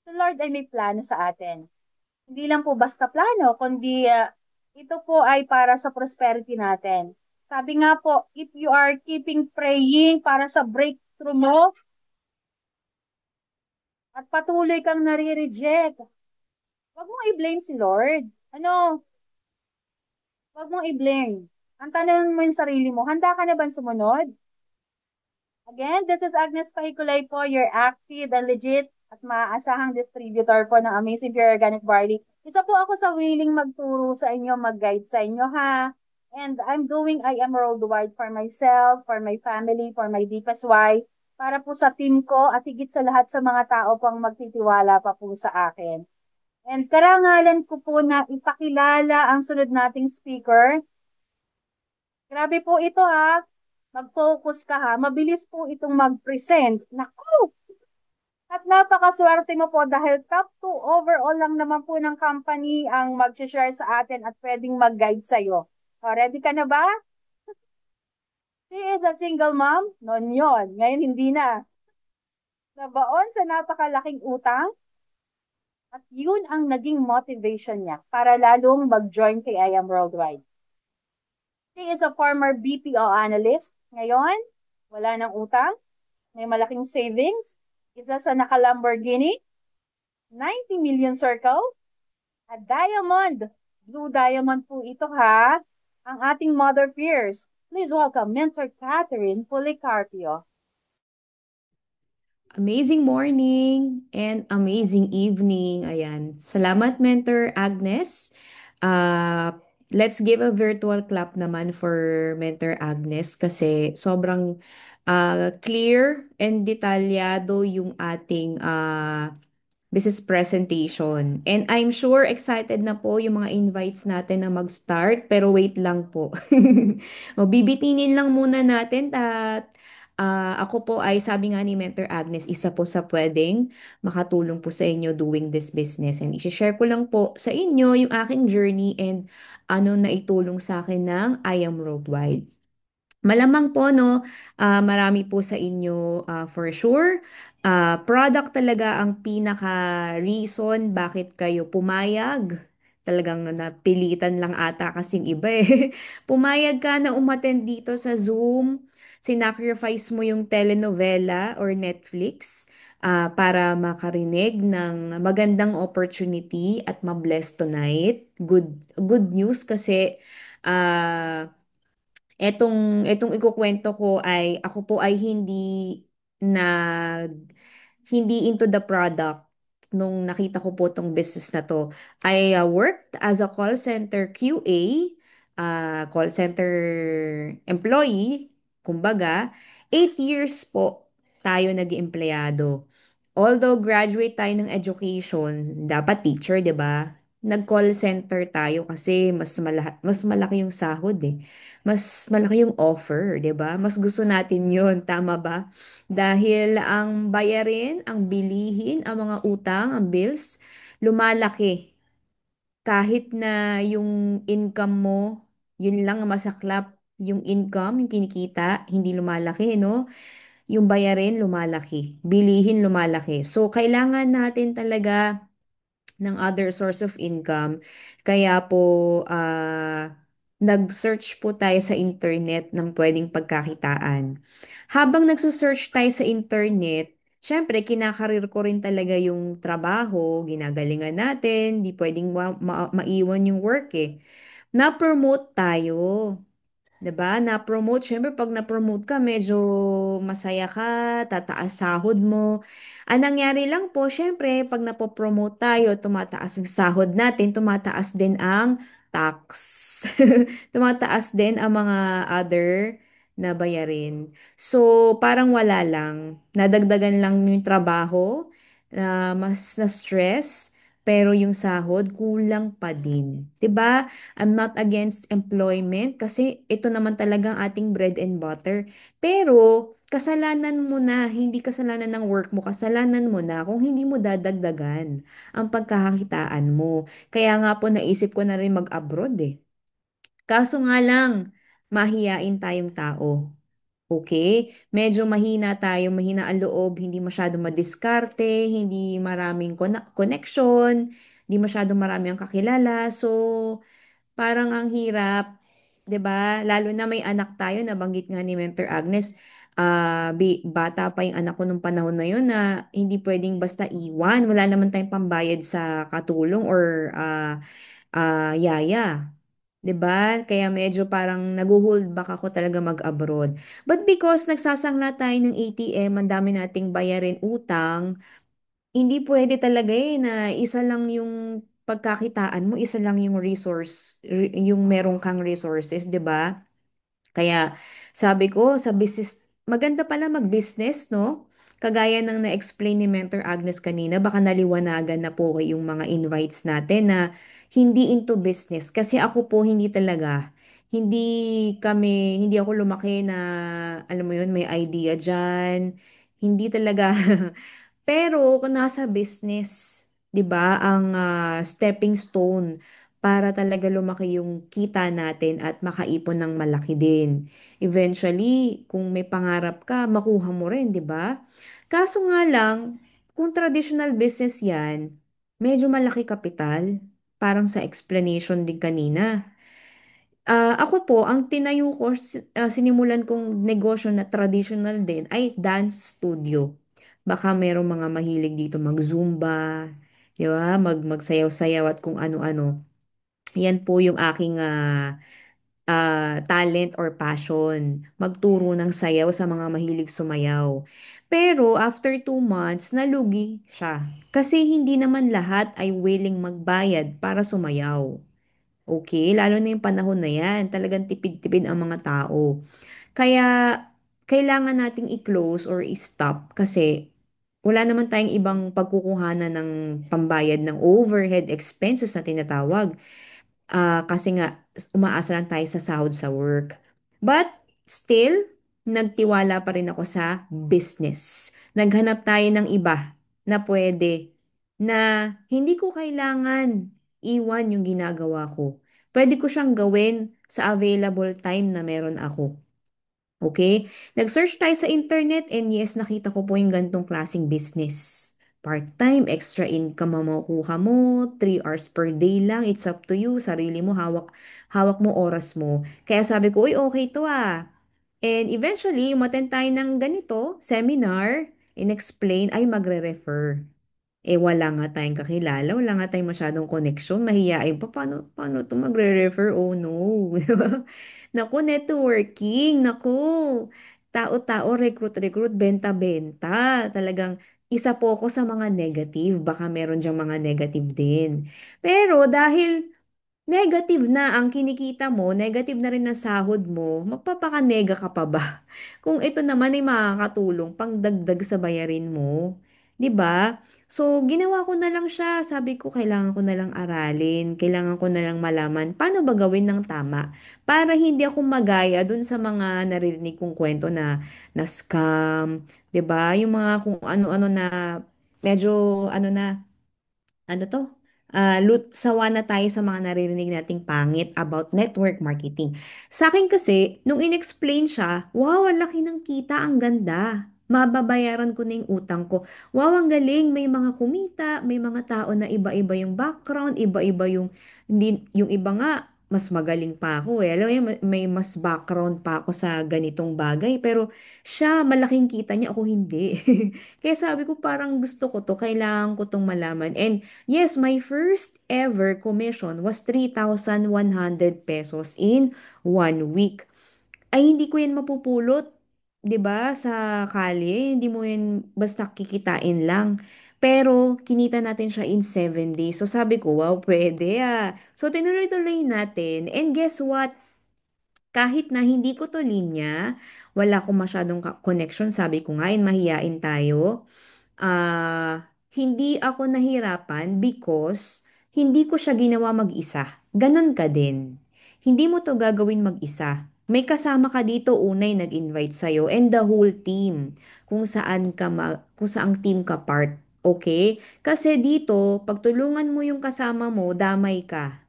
the Lord ay may plano sa atin. Hindi lang po basta plano, kundi ito po ay para sa prosperity natin. Sabi nga po, if you are keeping praying para sa breakthrough mo at patuloy kang nare-reject, wag mong i-blame si Lord. Wag mong i-blame. Ang tanong mo yung sarili mo, handa ka na ba sumunod? Again, this is Agnes Pahikulay po, your active and legit at maaasahang distributor po ng Amazing Pure Organic Barley. Isa po ako sa willing magturo sa inyo, mag-guide sa inyo ha. And I'm doing I Am Worldwide for myself, for my family, for my deepest why, para po sa team ko at higit sa lahat sa mga tao pang magtitiwala pa po sa akin. And karangalan ko po na ipakilala ang sunod nating speaker. Grabe po ito ha. Mag-focus ka ha. Mabilis po itong mag-present. Naku! At napakaswerte mo po dahil top 2 overall lang naman po ng company ang mag-share sa atin at pwedeng mag-guide sa'yo. O, ready ka na ba? She is a single mom? Noon yon. Ngayon hindi na. Nabaon sa napakalaking utang? At yun ang naging motivation niya para lalong mag-join kay I Am Worldwide. He is a former BPO analyst. Ngayon, wala nang utang, may malaking savings, isa sa naka-Lamborghini, 90 million circle, a diamond. Blue diamond po ito ha. Ang ating Mother Fears. Please welcome Mentor Catherine Policarpio. Amazing morning and amazing evening. Ayan. Salamat, Mentor Agnes. Let's give a virtual clap naman for Mentor Agnes kasi sobrang clear and detalyado yung ating business presentation. And I'm sure excited na po yung mga invites natin na mag-start, pero wait lang po. O, bibitinin lang muna natin at ako po ay sabi nga ni Mentor Agnes, isa po sa pwedeng makatulong po sa inyo doing this business. And i-share ko lang po sa inyo yung aking journey and ano na itulong sa akin ng I Am Worldwide. Malamang po, no, marami po sa inyo for sure. Product talaga ang pinaka-reason bakit kayo pumayag. Talagang napilitan lang ata kasing iba eh. Pumayag ka na umattend dito sa Zoom, sinacrifice mo yung telenovela or Netflix para makarinig ng magandang opportunity at ma-bless tonight. Good news kasi ah etong ikukwento ko ay ako po ay nag hindi into the product nung nakita ko po tong business na to. I worked as a call center QA, call center employee, kumbaga, 8 years po tayo nag-empleyado. Although graduate tayo ng education, dapat teacher, 'di ba? Nag-call center tayo kasi mas malaki yung sahod eh. Mas malaki yung offer, 'di ba? Mas gusto natin 'yon, tama ba? Dahil ang bayarin, ang bilihin, ang mga utang, ang bills, lumalaki. Kahit na yung income mo, yun lang ang masaklap, yung income, yung kinikita, hindi lumalaki, no? Yung bayarin, lumalaki. Bilihin, lumalaki. So, kailangan natin talaga ng other source of income. Kaya po, nag-search po tayo sa internet ng pwedeng pagkakitaan. Habang nagsusearch tayo sa internet, syempre, kinakarir ko rin talaga yung trabaho, ginagalingan natin, di pwedeng maiwan yung work eh. Na-promote tayo. 'Di ba? Na-promote, syempre pag na-promote ka, medyo masaya ka, tataas sahod mo. Ang nangyari lang po, syempre, pag napopromote tayo, tumataas yung sahod natin, tumataas din ang tax. Tumataas din ang mga other na bayarin. So, parang wala lang. Nadagdagan lang yung trabaho, mas na-stress, pero yung sahod kulang pa din. 'Di ba? I'm not against employment kasi ito naman talagang ating bread and butter. Pero kasalanan mo na, hindi kasalanan ng work mo, kasalanan mo na kung hindi mo dadagdagan ang pagkakakitaan mo. Kaya nga po naisip ko na rin mag-abroad eh. Kaso nga lang, mahiyain tayong tao. Okay? Medyo mahina tayo, mahina ang loob, hindi masyado madiskarte, hindi maraming connection, hindi masyado marami ang kakilala. So, parang ang hirap, 'di ba? Lalo na may anak tayo, nabanggit nga ni Mentor Agnes, bata pa yung anak ko nung panahon na yun na hindi pwedeng basta iwan. Wala naman tayong pambayad sa katulong or yaya. 'Di ba? Kaya medyo parang nag-hold back ako talaga mag-abroad. But because nagsasangla tayo ng ATM, ang dami nating bayarin utang, hindi pwede talaga eh na isa lang yung pagkakitaan mo, isa lang yung yung meron kang resources, 'di ba? Kaya sabi ko sa business, maganda pala mag-business, no? Kagaya ng na-explain ni Mentor Agnes kanina, baka naliwanagan na po yung mga invites natin na hindi into business. Kasi ako po hindi talaga. Hindi ako lumaki na, alam mo yun, may idea dyan. Hindi talaga. Pero kung nasa business, 'di ba, ang stepping stone para talaga lumaki yung kita natin at makaipon ng malaki din. Eventually, kung may pangarap ka, makuha mo rin, 'di ba? Kaso nga lang, kung traditional business 'yan, medyo malaki kapital. Parang sa explanation din kanina. Ako po, ang tinayo ko, sinimulan kong negosyo na traditional din ay dance studio. Baka merong mga mahilig dito mag-zumba, di ba? Magsayaw-sayaw at kung ano-ano. Yan po yung aking talent or passion. Magturo ng sayaw sa mga mahilig sumayaw. Pero after 2 months, nalugi siya. Kasi hindi naman lahat ay willing magbayad para sumayaw. Okay, lalo na yung panahon na yan, talagang tipid-tipid ang mga tao. Kaya, kailangan nating i-close or i-stop kasi wala naman tayong ibang pagkukuhanan ng pambayad ng overhead expenses na tinatawag. Kasi nga, umaasa lang tayo sa sahod sa work. But, still, nagtiwala pa rin ako sa business. Naghanap tayo ng iba na pwede, na hindi ko kailangan iwan yung ginagawa ko. Pwede ko siyang gawin sa available time na meron ako. Okay? Nag-search tayo sa internet and yes, nakita ko po yung gantong klaseng business. Part-time, extra income ang makukuha mo, 3 hours per day lang, it's up to you, sarili mo, hawak mo oras mo. Kaya sabi ko, uy, okay to ah. And eventually, umattend tayo ng ganito, seminar, in-explain, ay magre-refer. Eh, wala nga tayong kakilala, wala nga tayong masyadong connection, mahiyain pa, paano to magre-refer? Oh no, di ba? Naku, networking, naku, tao-tao, recruit-recruit, benta-benta, talagang isa po ako sa mga negative, baka meron diyang mga negative din. Pero dahil negative na ang kinikita mo, negative na rin ang sahod mo, magpapakanega ka pa ba? Kung ito naman ay makakatulong pang dagdag sa bayarin mo, 'di ba? So, ginawa ko na lang siya. Sabi ko, kailangan ko na lang aralin, kailangan ko na lang malaman paano ba gawin ng tama para hindi ako magaya dun sa mga naririnig kong kwento na scam, 'di ba? Yung mga kung ano-ano na medyo ano na ano to? Sawa na tayo sa mga naririnig nating pangit about network marketing. Sa akin kasi, nung in-explain siya, wow, ang laki ng kita, ang ganda. Mababayaran ko na yung utang ko. Wow, ang galing. May mga kumita, may mga tao na iba-iba yung background, iba-iba yung, hindi, yung iba nga, mas magaling pa ako eh. Alam mo yun, may mas background pa ako sa ganitong bagay. Pero siya, malaking kita niya, ako hindi. Kaya sabi ko, parang gusto ko to, kailangan ko tong malaman. And yes, my first ever commission was 3,100 pesos in 1 week. Ay, hindi ko yan mapupulot, 'di ba? Sa kalye, hindi mo yan basta kikitain lang. Pero kinita natin siya in 7 days. So sabi ko, wow, pwede ah. So tinuloy-tuloy natin. And guess what? Kahit na hindi ko to linya, wala akong masyadong connection, sabi ko nga, mahiyain tayo. Hindi ako nahirapan because hindi ko siya ginawa mag-isa. Ganon ka din. Hindi mo to gagawin mag-isa. May kasama ka dito, unay nag-invite sa'yo and the whole team. Kung saang team ka part. Okay? Kasi dito, pagtulungan mo yung kasama mo, damay ka.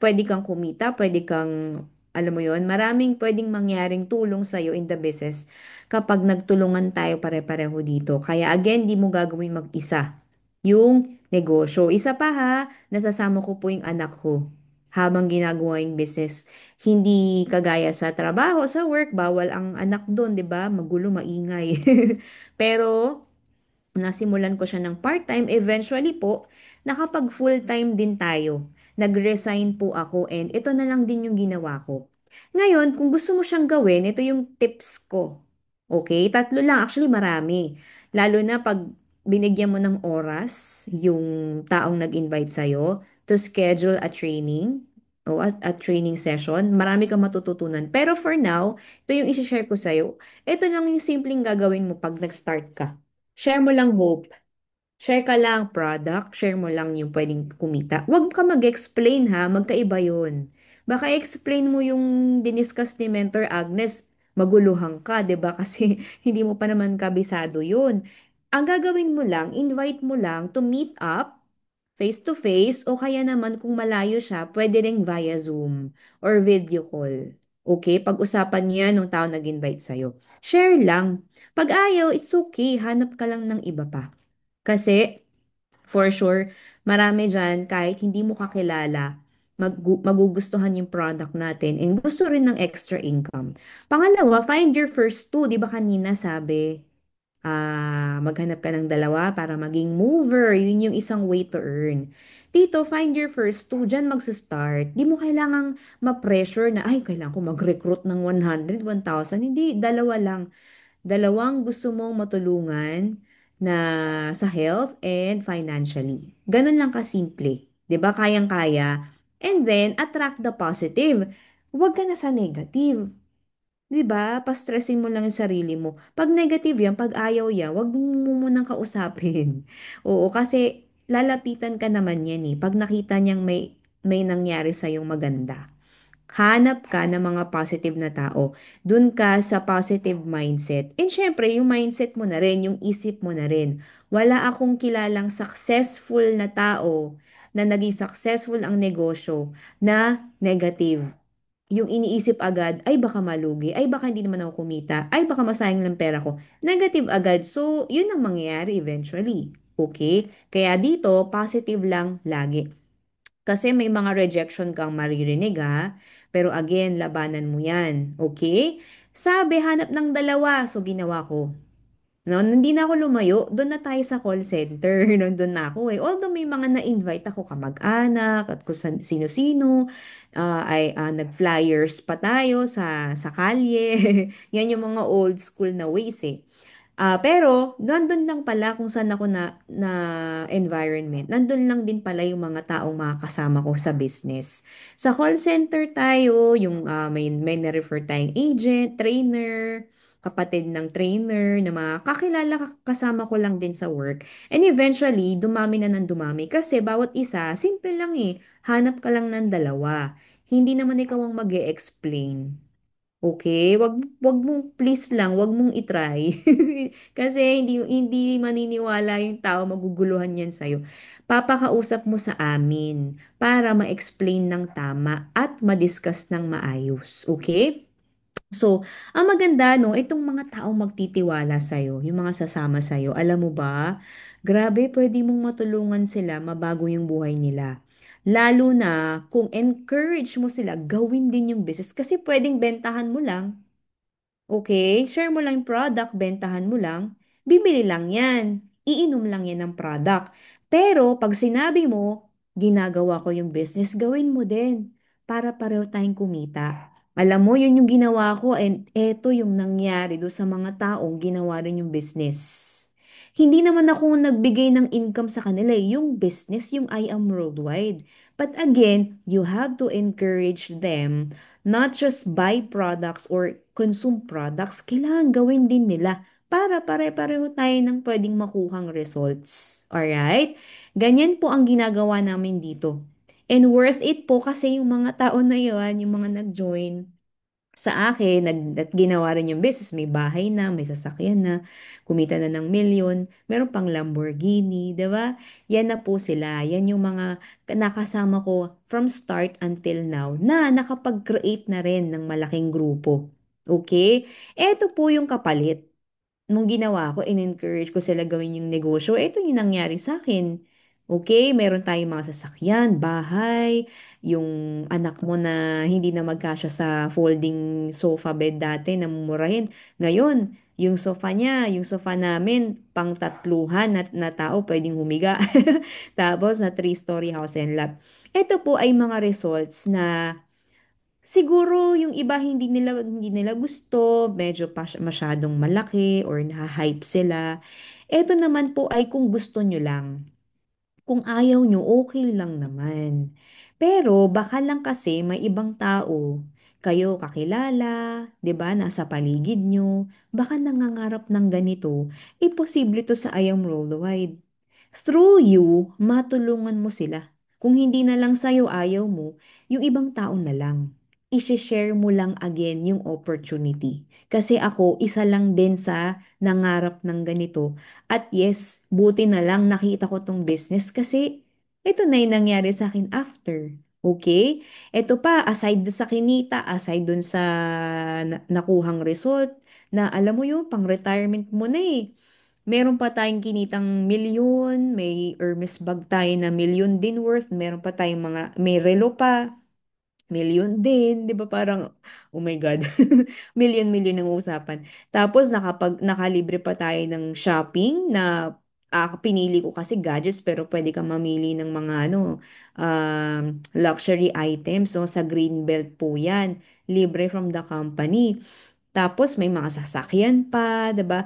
Pwede kang kumita, pwede kang, alam mo yon, maraming pwedeng mangyaring tulong sa'yo in the business kapag nagtulungan tayo pare-pareho dito. Kaya again, di mo gagawin mag-isa yung negosyo. Isa pa ha, nasasama ko po yung anak ko habang ginagawa yung business. Hindi kagaya sa trabaho, sa work, bawal ang anak doon, 'di ba? Magulo, maingay. Pero nasimulan ko siya ng part-time. Eventually po, nakapag full-time din tayo. Nag-resign po ako and ito na lang din yung ginawa ko. Ngayon, kung gusto mo siyang gawin, ito yung tips ko. Okay? Tatlo lang. Actually, marami. Lalo na pag binigyan mo ng oras yung taong nag-invite sa'yo to schedule a training o a training session, marami kang matututunan. Pero for now, ito yung isi-share ko sa'yo. Ito lang yung simpleng gagawin mo pag nag-start ka. Share mo lang hope. Share ka lang product, share mo lang yung pwedeng kumita. Huwag ka mag-explain ha, magkaiba yun. Baka explain mo yung diniscuss ni Mentor Agnes, maguluhan ka, 'di ba? Kasi hindi mo pa naman kabisado yun. Ang gagawin mo lang, invite mo lang to meet up face to face o kaya naman kung malayo siya, pwede ring via Zoom or video call. Okay? Pag-usapan niyo yan nung tao nag-invite sa'yo. Share lang. Pag ayaw, it's okay. Hanap ka lang ng iba pa. Kasi For sure, marami dyan, kahit hindi mo kakilala, magugustuhan yung product natin and gusto rin ng extra income. Pangalawa, find your first two. Di ba kanina sabi, maghanap ka ng dalawa para maging mover. Yun yung isang way to earn. Dito, find your first two. Diyan magsa-start. Di mo kailangang ma-pressure na, ay, kailangan ko mag-recruit ng 100, 1,000. Hindi, dalawa lang. Dalawang gusto mong matulungan na sa health and financially. Ganun lang kasimple. 'Di ba? Kayang-kaya. And then, attract the positive. Huwag ka na sa negative. 'Di ba? Pa-stressin mo lang yung sarili mo. Pag negative yan, pag ayaw yan, wag mo munang kausapin. Oo, kasi lalapitan ka naman yan eh. Pag nakita niyang may nangyari sa yung maganda. Hanap ka ng mga positive na tao. Dun ka sa positive mindset. And syempre, yung mindset mo na rin, yung isip mo na rin. Wala akong kilalang successful na tao na naging successful ang negosyo na negative. Yung iniisip agad, ay baka malugi, ay baka hindi naman ako kumita, ay baka masayang lang pera ko. Negative agad. So, yun ang mangyayari eventually. Okay? Kaya dito, positive lang lagi. Kasi may mga rejection kang maririnig ha. Pero again, labanan mo yan. Okay? Sabi, hanap ng dalawa. So, ginawa ko. No, hindi na ako lumayo. Doon na tayo sa call center. Nandun na ako eh. Although may mga na-invite ako kamag-anak at kung sino-sino. Nag-flyers pa tayo sa kalye. Yan yung mga old school na ways eh. Pero nandun lang pala kung saan ako na environment. Nandun lang din pala yung mga taong makakasama ko sa business. Sa call center tayo, yung may na-refer tayong agent, trainer, kapatid ng trainer, na mga kakilala kasama ko lang din sa work. And eventually, dumami na ng dumami kasi bawat isa, simple lang eh. Hanap ka lang ng dalawa. Hindi naman ikaw ang mag-e-explain. Okay, wag mong please lang, wag mong i-try. Kasi hindi maniniwala yung tao, maguguluhan yan sa'yo. Papakausap mo sa amin para ma-explain ng tama at ma-discuss ng maayos. Okay? So, ang maganda, no, itong mga taong magtitiwala sa'yo, yung mga sasama sa'yo, alam mo ba, grabe, pwede mong matulungan sila, mabago yung buhay nila. Lalo na kung encourage mo sila, gawin din yung business. Kasi pwedeng bentahan mo lang. Okay, share mo lang yung product, bentahan mo lang, bibili lang yan. Iinom lang yan ng product. Pero pag sinabi mo, ginagawa ko yung business, gawin mo din para pareho tayong kumita. Alam mo, yun yung ginawa ko and eto yung nangyari do sa mga taong ginawa rin yung business. Hindi naman ako nagbigay ng income sa kanila eh. Yung business, yung I Am Worldwide. But again, you have to encourage them not just buy products or consume products, kailangan gawin din nila para pare-pareho tayo ng pwedeng makuhang results. Alright? Ganyan po ang ginagawa namin dito. And worth it po kasi yung mga tao na yun, yung mga nag-join, sa akin, at ginawa rin yung business, may bahay na, may sasakyan na, kumita na ng milyon, meron pang Lamborghini, 'di ba? Yan na po sila. Yan yung mga nakasama ko from start until now na nakapag-create na rin ng malaking grupo. Okay? Ito po yung kapalit nung ginawa ko, in-encourage ko sila gawin yung negosyo, ito yung nangyari sa akin. Okay, meron tayong mga sasakyan, bahay, yung anak mo na hindi na magkasya sa folding sofa bed dati na mumurahin. Ngayon, yung sofa niya, yung sofa namin, pang tatluhan na tao pwedeng humiga. Tapos na three-story house and lot. Ito po ay mga results na siguro yung iba hindi nila gusto, medyo masyadong malaki or naha-hype sila. Ito naman po ay kung gusto nyo lang. Kung ayaw nyo, okay lang naman. Pero baka lang kasi may ibang tao, kayo kakilala, 'di ba, nasa paligid nyo, baka nangangarap ng ganito, posible to sa I Am Worldwide. Through you, matulungan mo sila. Kung hindi na lang sa'yo ayaw mo, yung ibang tao na lang. I-share mo lang again yung opportunity. Kasi ako, isa lang din sa nangarap ng ganito. At yes, buti na lang nakita ko tong business kasi ito na yung nangyari sa akin after. Okay? Ito pa, aside sa kinita, aside dun sa nakuhang result, na alam mo yun, pang retirement mo na eh. Meron pa tayong kinitang milyon, may Hermes bag tayo na milyon din worth, meron pa tayong mga, may relo pa, milyon din, 'di ba parang oh my God. Milyon-milyon ang usapan. Tapos nakalibre pa tayo ng shopping na pinili ko kasi gadgets pero pwede kang mamili ng mga luxury items so sa Greenbelt po 'yan. Libre from the company. Tapos may mga sasakyan pa, 'di ba?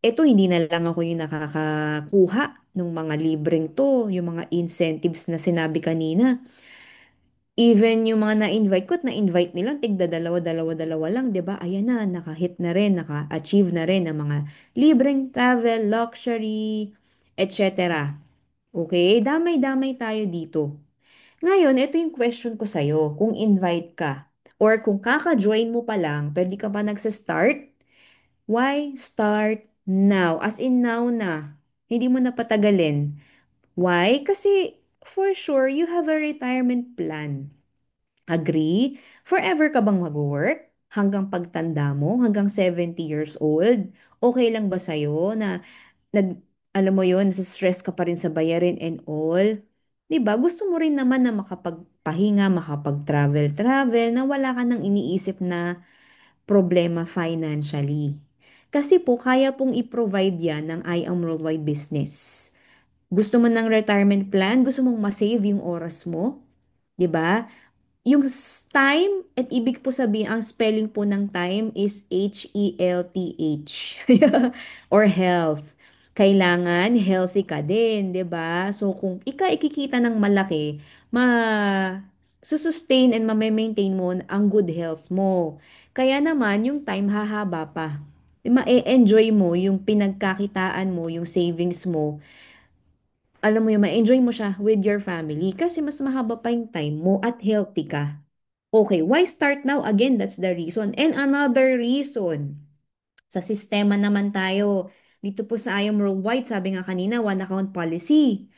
Ito hindi na lang ako yung nakakakuha ng mga libreng to, yung mga incentives na sinabi kanina. Even yung mga na-invite ko at na-invite nilang tigda dalawa, dalawa, dalawa lang, 'di ba? Ayan na, nakahit na rin, naka-achieve na rin ng mga libreng travel, luxury, etc. Okay? Damay-damay tayo dito. Ngayon, ito yung question ko sa'yo. Kung invite ka, or kung kaka-join mo pa lang, pwede ka pa nagsa-start, why start now? As in now na. Hindi mo na patagalin. Why? Kasi for sure, you have a retirement plan. Agree? Forever ka bang mag-work? Hanggang pagtanda mo? Hanggang 70 years old? Okay lang ba sa'yo na alam mo yon, stress ka pa rin sa bayarin and all? 'Di ba? Gusto mo rin naman na makapagpahinga, makapag-travel, na wala ka nang iniisip na problema financially. Kasi po, kaya pong i-provide yan ng I Am Worldwide Business. Gusto mo ng retirement plan? Gusto mong ma-save yung oras mo? 'Di ba? Yung time, at ibig po sabihin, ang spelling po ng time is Health. Or health. Kailangan healthy ka din, 'di ba? So kung ikikita ng malaki, susustain and ma-maintain mo ang good health mo. Kaya naman yung time hahaba pa. Ma-enjoy mo yung pinagkakitaan mo, yung savings mo, alam mo yun, ma-enjoy mo siya with your family kasi mas mahaba pa yung time mo at healthy ka. Okay, why start now? Again, that's the reason. And another reason, sa sistema naman tayo. Dito po sa IAM Worldwide, sabi nga kanina, one account policy.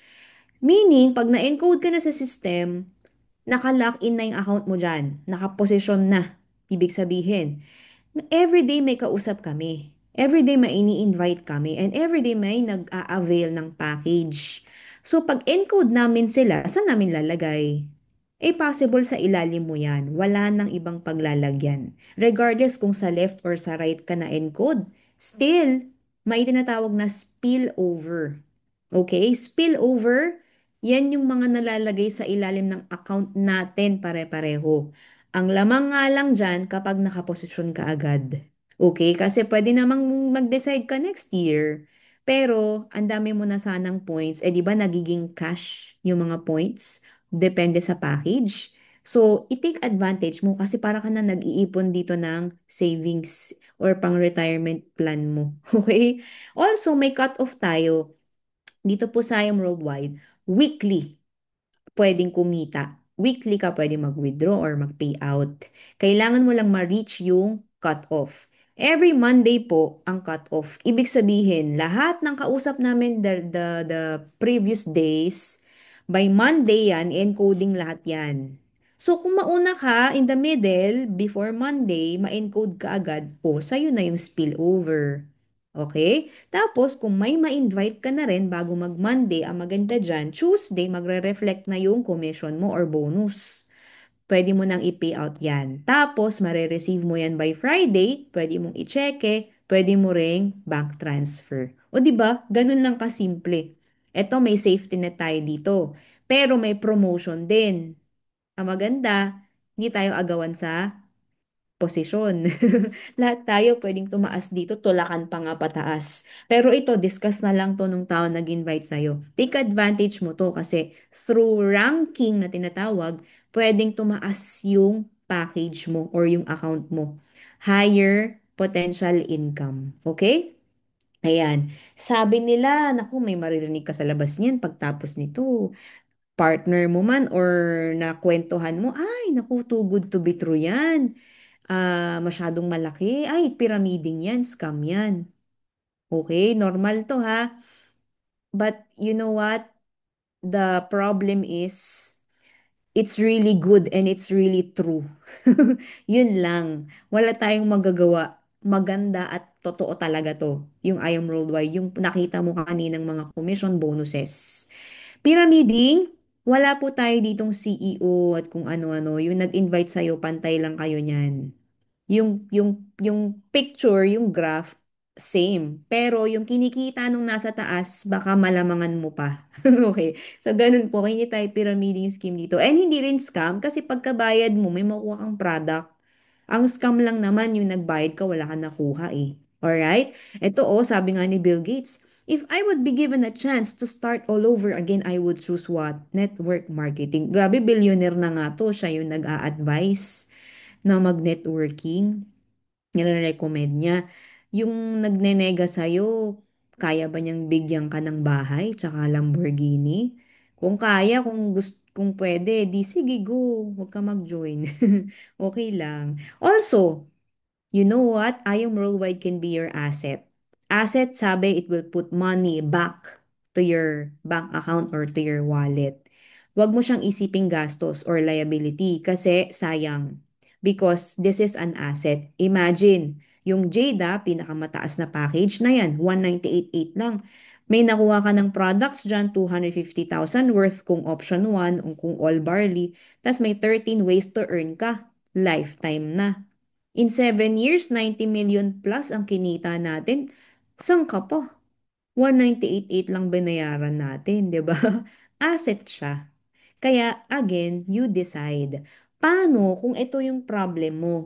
Meaning, pag na-encode ka na sa system, naka-lock in na yung account mo dyan. Nakaposisyon na. Ibig sabihin, everyday may kausap kami. Everyday may ini-invite kami. And everyday may nag-a-avail ng package. So, pag encode namin sila, saan namin lalagay? Eh, possible sa ilalim mo yan. Wala nang ibang paglalagyan. Regardless kung sa left or sa right ka na encode, still, may tinatawag na spillover. Okay? Spillover, yan yung mga nalalagay sa ilalim ng account natin pare-pareho. Ang lamang nga lang dyan kapag nakaposisyon ka agad. Okay? Kasi pwede namang mag-decide ka next year. Pero, ang dami mo na sanang points. Eh, di ba nagiging cash yung mga points? Depende sa package. So, i-take advantage mo kasi para ka na nag-iipon dito ng savings or pang-retirement plan mo. Okay? Also, may cut-off tayo dito po sa IAM Worldwide. Weekly pwedeng kumita. Weekly ka pwedeng mag-withdraw or mag-payout. Kailangan mo lang ma-reach yung cut-off. Every Monday po ang cut-off. Ibig sabihin, lahat ng kausap namin the previous days, by Monday yan, encoding lahat yan. So kung mauna ka in the middle, before Monday, ma-encode ka agad, o sa'yo na yung spillover. Okay? Tapos, kung may ma-invite ka na rin bago mag-Monday, ang maganda dyan, Tuesday, magre-reflect na yung commission mo or bonus. Pwede mo nang i-pay out yan. Tapos, mare-receive mo yan by Friday, pwede mong i-cheque, pwede mo ring bank transfer. O di ba? Ganun lang kasimple. Eto, may safety net tayo dito. Pero may promotion din. Ang maganda, hindi tayo agawan sa posisyon. Lahat tayo pwedeng tumaas dito, tulakan pa nga pataas. Pero ito, discuss na lang to nung tao nag-invite sa'yo. Take advantage mo to kasi through ranking na tinatawag, pwedeng tumaas yung package mo or yung account mo. Higher potential income. Okay? Ayan. Sabi nila, naku, may maririnig ka sa labas niyan pagtapos nito. Partner mo man or nakwentuhan mo, ay, naku, too good to be true yan. Masyadong malaki. Ay, pyramiding yan, scam yan. Okay, normal to ha. But you know what? The problem is, it's really good and it's really true. Yun lang. Wala tayong magagawa. maganda at totoo talaga to. Yung I Am Worldwide, yung nakita mo kaninang mga commission bonuses. Pyramiding, wala po tayo ditong CEO at kung ano-ano. Yung nag-invite sa'yo, pantay lang kayo niyan. Yung picture, yung graph, same. Pero yung kinikita nung nasa taas, baka malamangan mo pa. Okay. So, ganun po. Hindi tayo pyramiding scheme dito. And hindi rin scam kasi pagkabayad mo, may makuha kang product. Ang scam lang naman yung nagbayad ka, wala kang nakuha eh. Alright? Ito oh, sabi nga ni Bill Gates, if I would be given a chance to start all over again, I would choose what? Network marketing. Grabe, billionaire na nga to. Siya yung nag-a-advise na mag-networking. Nire-recommend niya. Yung nagnenega sa'yo, kaya ba niyang bigyan ka ng bahay tsaka Lamborghini? Kung kaya, kung pwede, di sige, go. Huwag ka mag-join. Okay lang. Also, you know what? Ayong Worldwide can be your asset. Asset, sabi, it will put money back to your bank account or to your wallet. Huwag mo siyang isiping gastos or liability kasi sayang. Because this is an asset. Imagine, yung Jada, pinakamataas na package na yan, 198.8 lang. May nakuha ka ng products dyan, 250,000 worth kung option 1 o kung all barley. Tapos may 13 ways to earn ka. Lifetime na. In 7 years, 90 million plus ang kinita natin. Saan ka pa? 198.8 lang binayaran natin, 'di ba? Asset siya. Kaya again, you decide. Paano kung ito yung problem mo?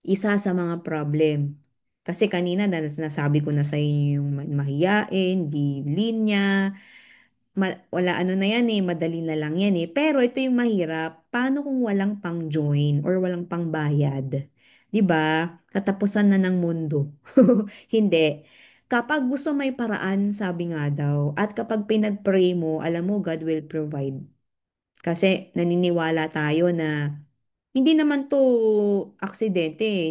Isa sa mga problem. Kasi kanina nasabi ko na sa inyo yung mahiyain, di linya, wala ano na yan eh, madali na lang yan eh. Pero ito yung mahirap, paano kung walang pang join or walang pang bayad? 'Di ba? Katapusan na ng mundo. Hindi. Kapag gusto may paraan, sabi nga daw, at kapag pinag-pray mo, alam mo, God will provide. Kasi naniniwala tayo na hindi naman to aksidente eh.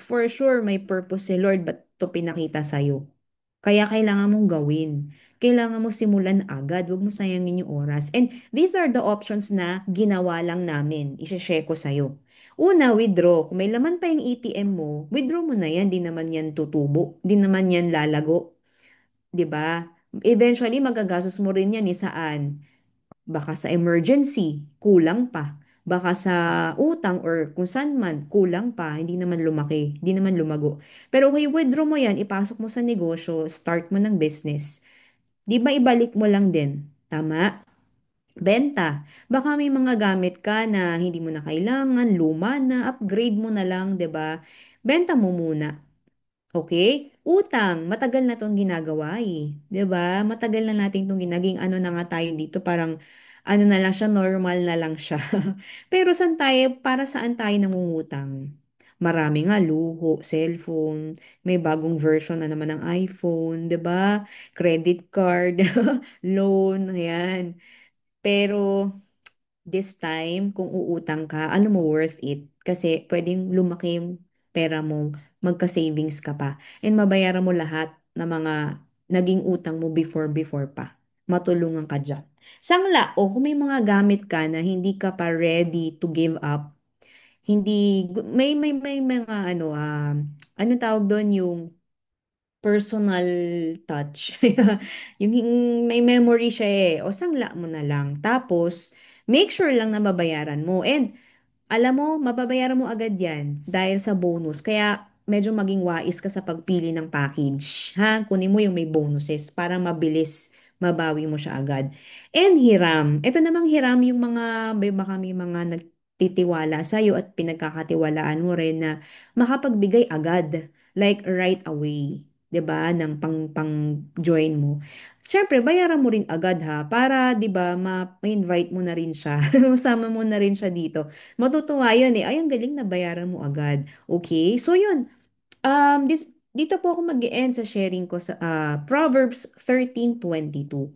For sure, may purpose si Lord, but to pinakita sa'yo? Kaya kailangan mong gawin. Kailangan mo simulan agad. Huwag mo sayangin yung oras. And these are the options na ginawa lang namin. Isashare ko sa'yo. Una, withdraw. Kung may laman pa yung ATM mo, withdraw mo na yan. Di naman yan tutubo. Di naman yan lalago. 'Di ba? Eventually, magagastos mo rin yan eh, saan? Baka sa emergency, kulang pa. Baka sa utang or kung saan man, kulang pa, hindi naman lumaki, hindi naman lumago. Pero kung i-withdraw mo yan, ipasok mo sa negosyo, start mo ng business, di ba ibalik mo lang din? Tama? Benta. Baka may mga gamit ka na hindi mo na kailangan, luma na, upgrade mo na lang, di ba? Benta mo muna. Okay? Utang, matagal na 'tong ginagawa eh. 'Di ba? Matagal na natin 'tong naging ano na nga tayo dito, parang ano na lang siya, normal na lang siya. Pero saan tayo, para saan tayo nangungutang? Marami nga luho, cellphone, may bagong version na naman ng iPhone, 'di ba? Credit card, loan, ayan. Pero this time, kung uutang ka, ano mo worth it? Kasi pwedeng lumaki yung pera mo, magka-savings ka pa, and mabayaran mo lahat ng mga naging utang mo before pa. Matulungan ka dyan. Sangla, o kung may mga gamit ka na hindi ka pa ready to give up, hindi, may mga ano tawag doon, yung personal touch. Yung may memory siya eh. O sangla mo na lang. Tapos, make sure lang na mabayaran mo. And alam mo, mababayaran mo agad yan dahil sa bonus. Kaya medyo maging wais ka sa pagpili ng package. Ha? Kunin mo yung may bonuses para mabilis mabawi mo siya agad. And hiram. Ito namang hiram yung mga, baka may mga nagtitiwala sa'yo at pinagkakatiwalaan mo rin na makapagbigay agad. Like right away. 'Di ba? Ng pang join mo. Siyempre, bayaran mo rin agad ha para 'di ba ma-invite mo na rin siya. Masama mo na rin siya dito. Matutuwa yun eh. Ay, ang galing na bayaran mo agad. Okay? So, yun. Dito po ako mag-end sa sharing ko sa Proverbs 13:22.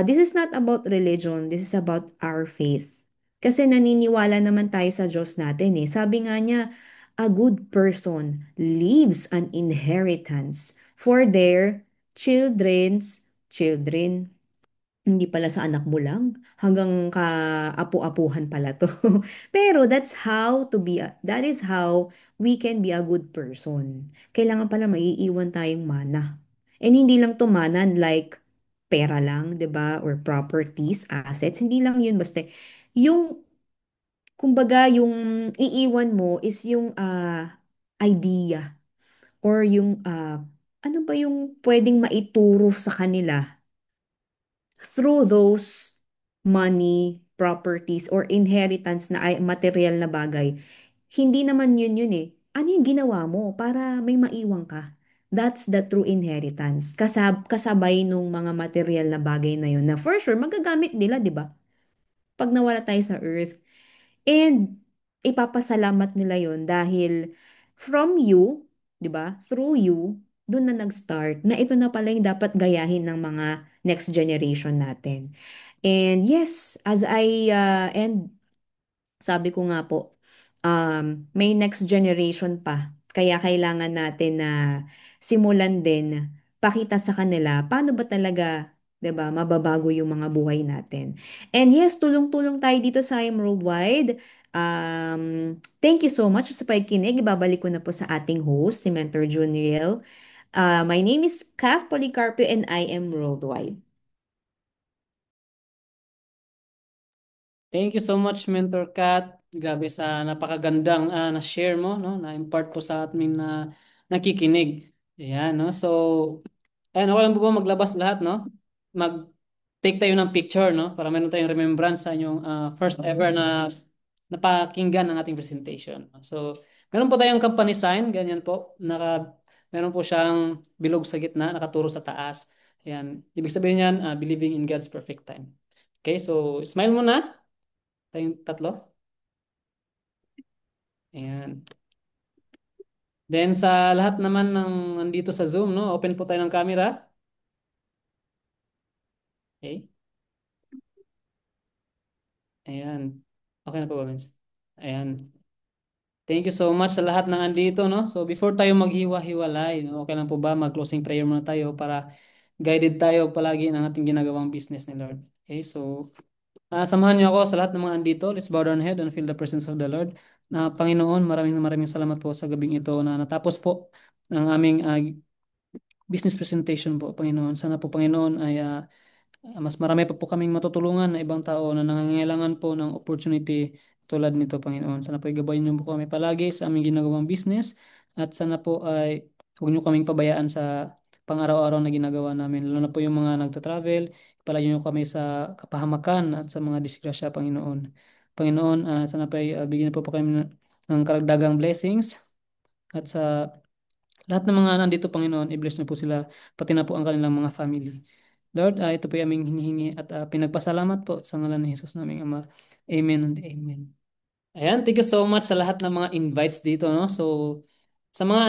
This is not about religion. This is about our faith. Kasi naniniwala naman tayo sa Diyos natin eh. Sabi nga niya, a good person leaves an inheritance for their children's children. Hindi pala sa anak mo lang, hanggang ka-apu-apuhan pala 'to. Pero that is how we can be a good person. Kailangan pala maiiwan tayong mana. And hindi lang 'to mana like pera lang, 'di ba? Or properties, assets. Hindi lang 'yun basta yung kumbaga yung iiwan mo is yung idea or yung ano ba yung pwedeng maituro sa kanila through those money, properties, or inheritance na material na bagay. Hindi naman yun eh. Ano yung ginawa mo para may maiwan ka? That's the true inheritance. Kasabay nung mga material na bagay na yun na for sure magagamit nila, di ba? Pag nawala tayo sa earth. And ipapasalamat nila yon dahil from you, 'di ba? Through you, doon na nag-start na ito na pala yung dapat gayahin ng mga next generation natin. And yes, as I end sabi ko nga po, may next generation pa. Kaya kailangan natin na simulan din, pakita sa kanila, paano ba talaga, 'di ba, mababago yung mga buhay natin. And yes, tulong-tulong tayo dito sa I'm Worldwide. Thank you so much sa pakikinig. Ibabalik ko na po sa ating host, si Mentor Juniel. My name is Kath Policarpio and I am Worldwide. Thank you so much, Mentor Kat. Grabe sa napakagandang na-share mo, no? Na-impart po sa amin na nakikinig. Ayan, no? So, ayan, ako lang po ba maglabas lahat, no? Mag-take tayo ng picture, no? Para meron tayong remembrance sa inyong first ever na napakinggan ng ating presentation. So, meron po tayong company sign, ganyan po. Meron po siyang bilog sa gitna, nakaturo sa taas. Ayan. Ibig sabihin niyan, believing in God's perfect time. Okay, so smile muna. Tayong tatlo. Ayan. Then sa lahat naman ng nandito sa Zoom, no? Open po tayo ng camera. Okay. Ayan. Okay na po ba, Vince? Ayan. Thank you so much sa lahat ng andito, no? So before tayo maghiwa-hiwalay, no? Okay lang po ba mag-closing prayer muna tayo para guided tayo palagi ng ating ginagawang business ni Lord. Okay, so samahan niyo ako sa lahat ng mga andito. Let's bow down head and feel the presence of the Lord. Na Panginoon, maraming maraming salamat po sa gabing ito na natapos po ng aming business presentation po, Panginoon. Sana po, Panginoon, ay mas marami pa po kaming matutulungan na ibang tao na nangangailangan po ng opportunity tulad nito, Panginoon. Sana po igabayin niyo po kami palagi sa aming ginagawang business at sana po ay huwag niyo kaming pabayaan sa pang-araw-araw na ginagawa namin. Lalo na po yung mga nagta-travel, palagi niyo kami sa kapahamakan at sa mga disgrasya, Panginoon. Panginoon, sana po ay bigyan po kami ng karagdagang blessings at sa lahat ng mga nandito, Panginoon, i-bless niyo po sila, pati na po ang kanilang mga family. Lord, ito po yung aming hinihingi at pinagpasalamat po sa ngalan ni Jesus naming Ama. Amen and amen. Ayan, thank you so much sa lahat ng mga invites dito, no? So, sa mga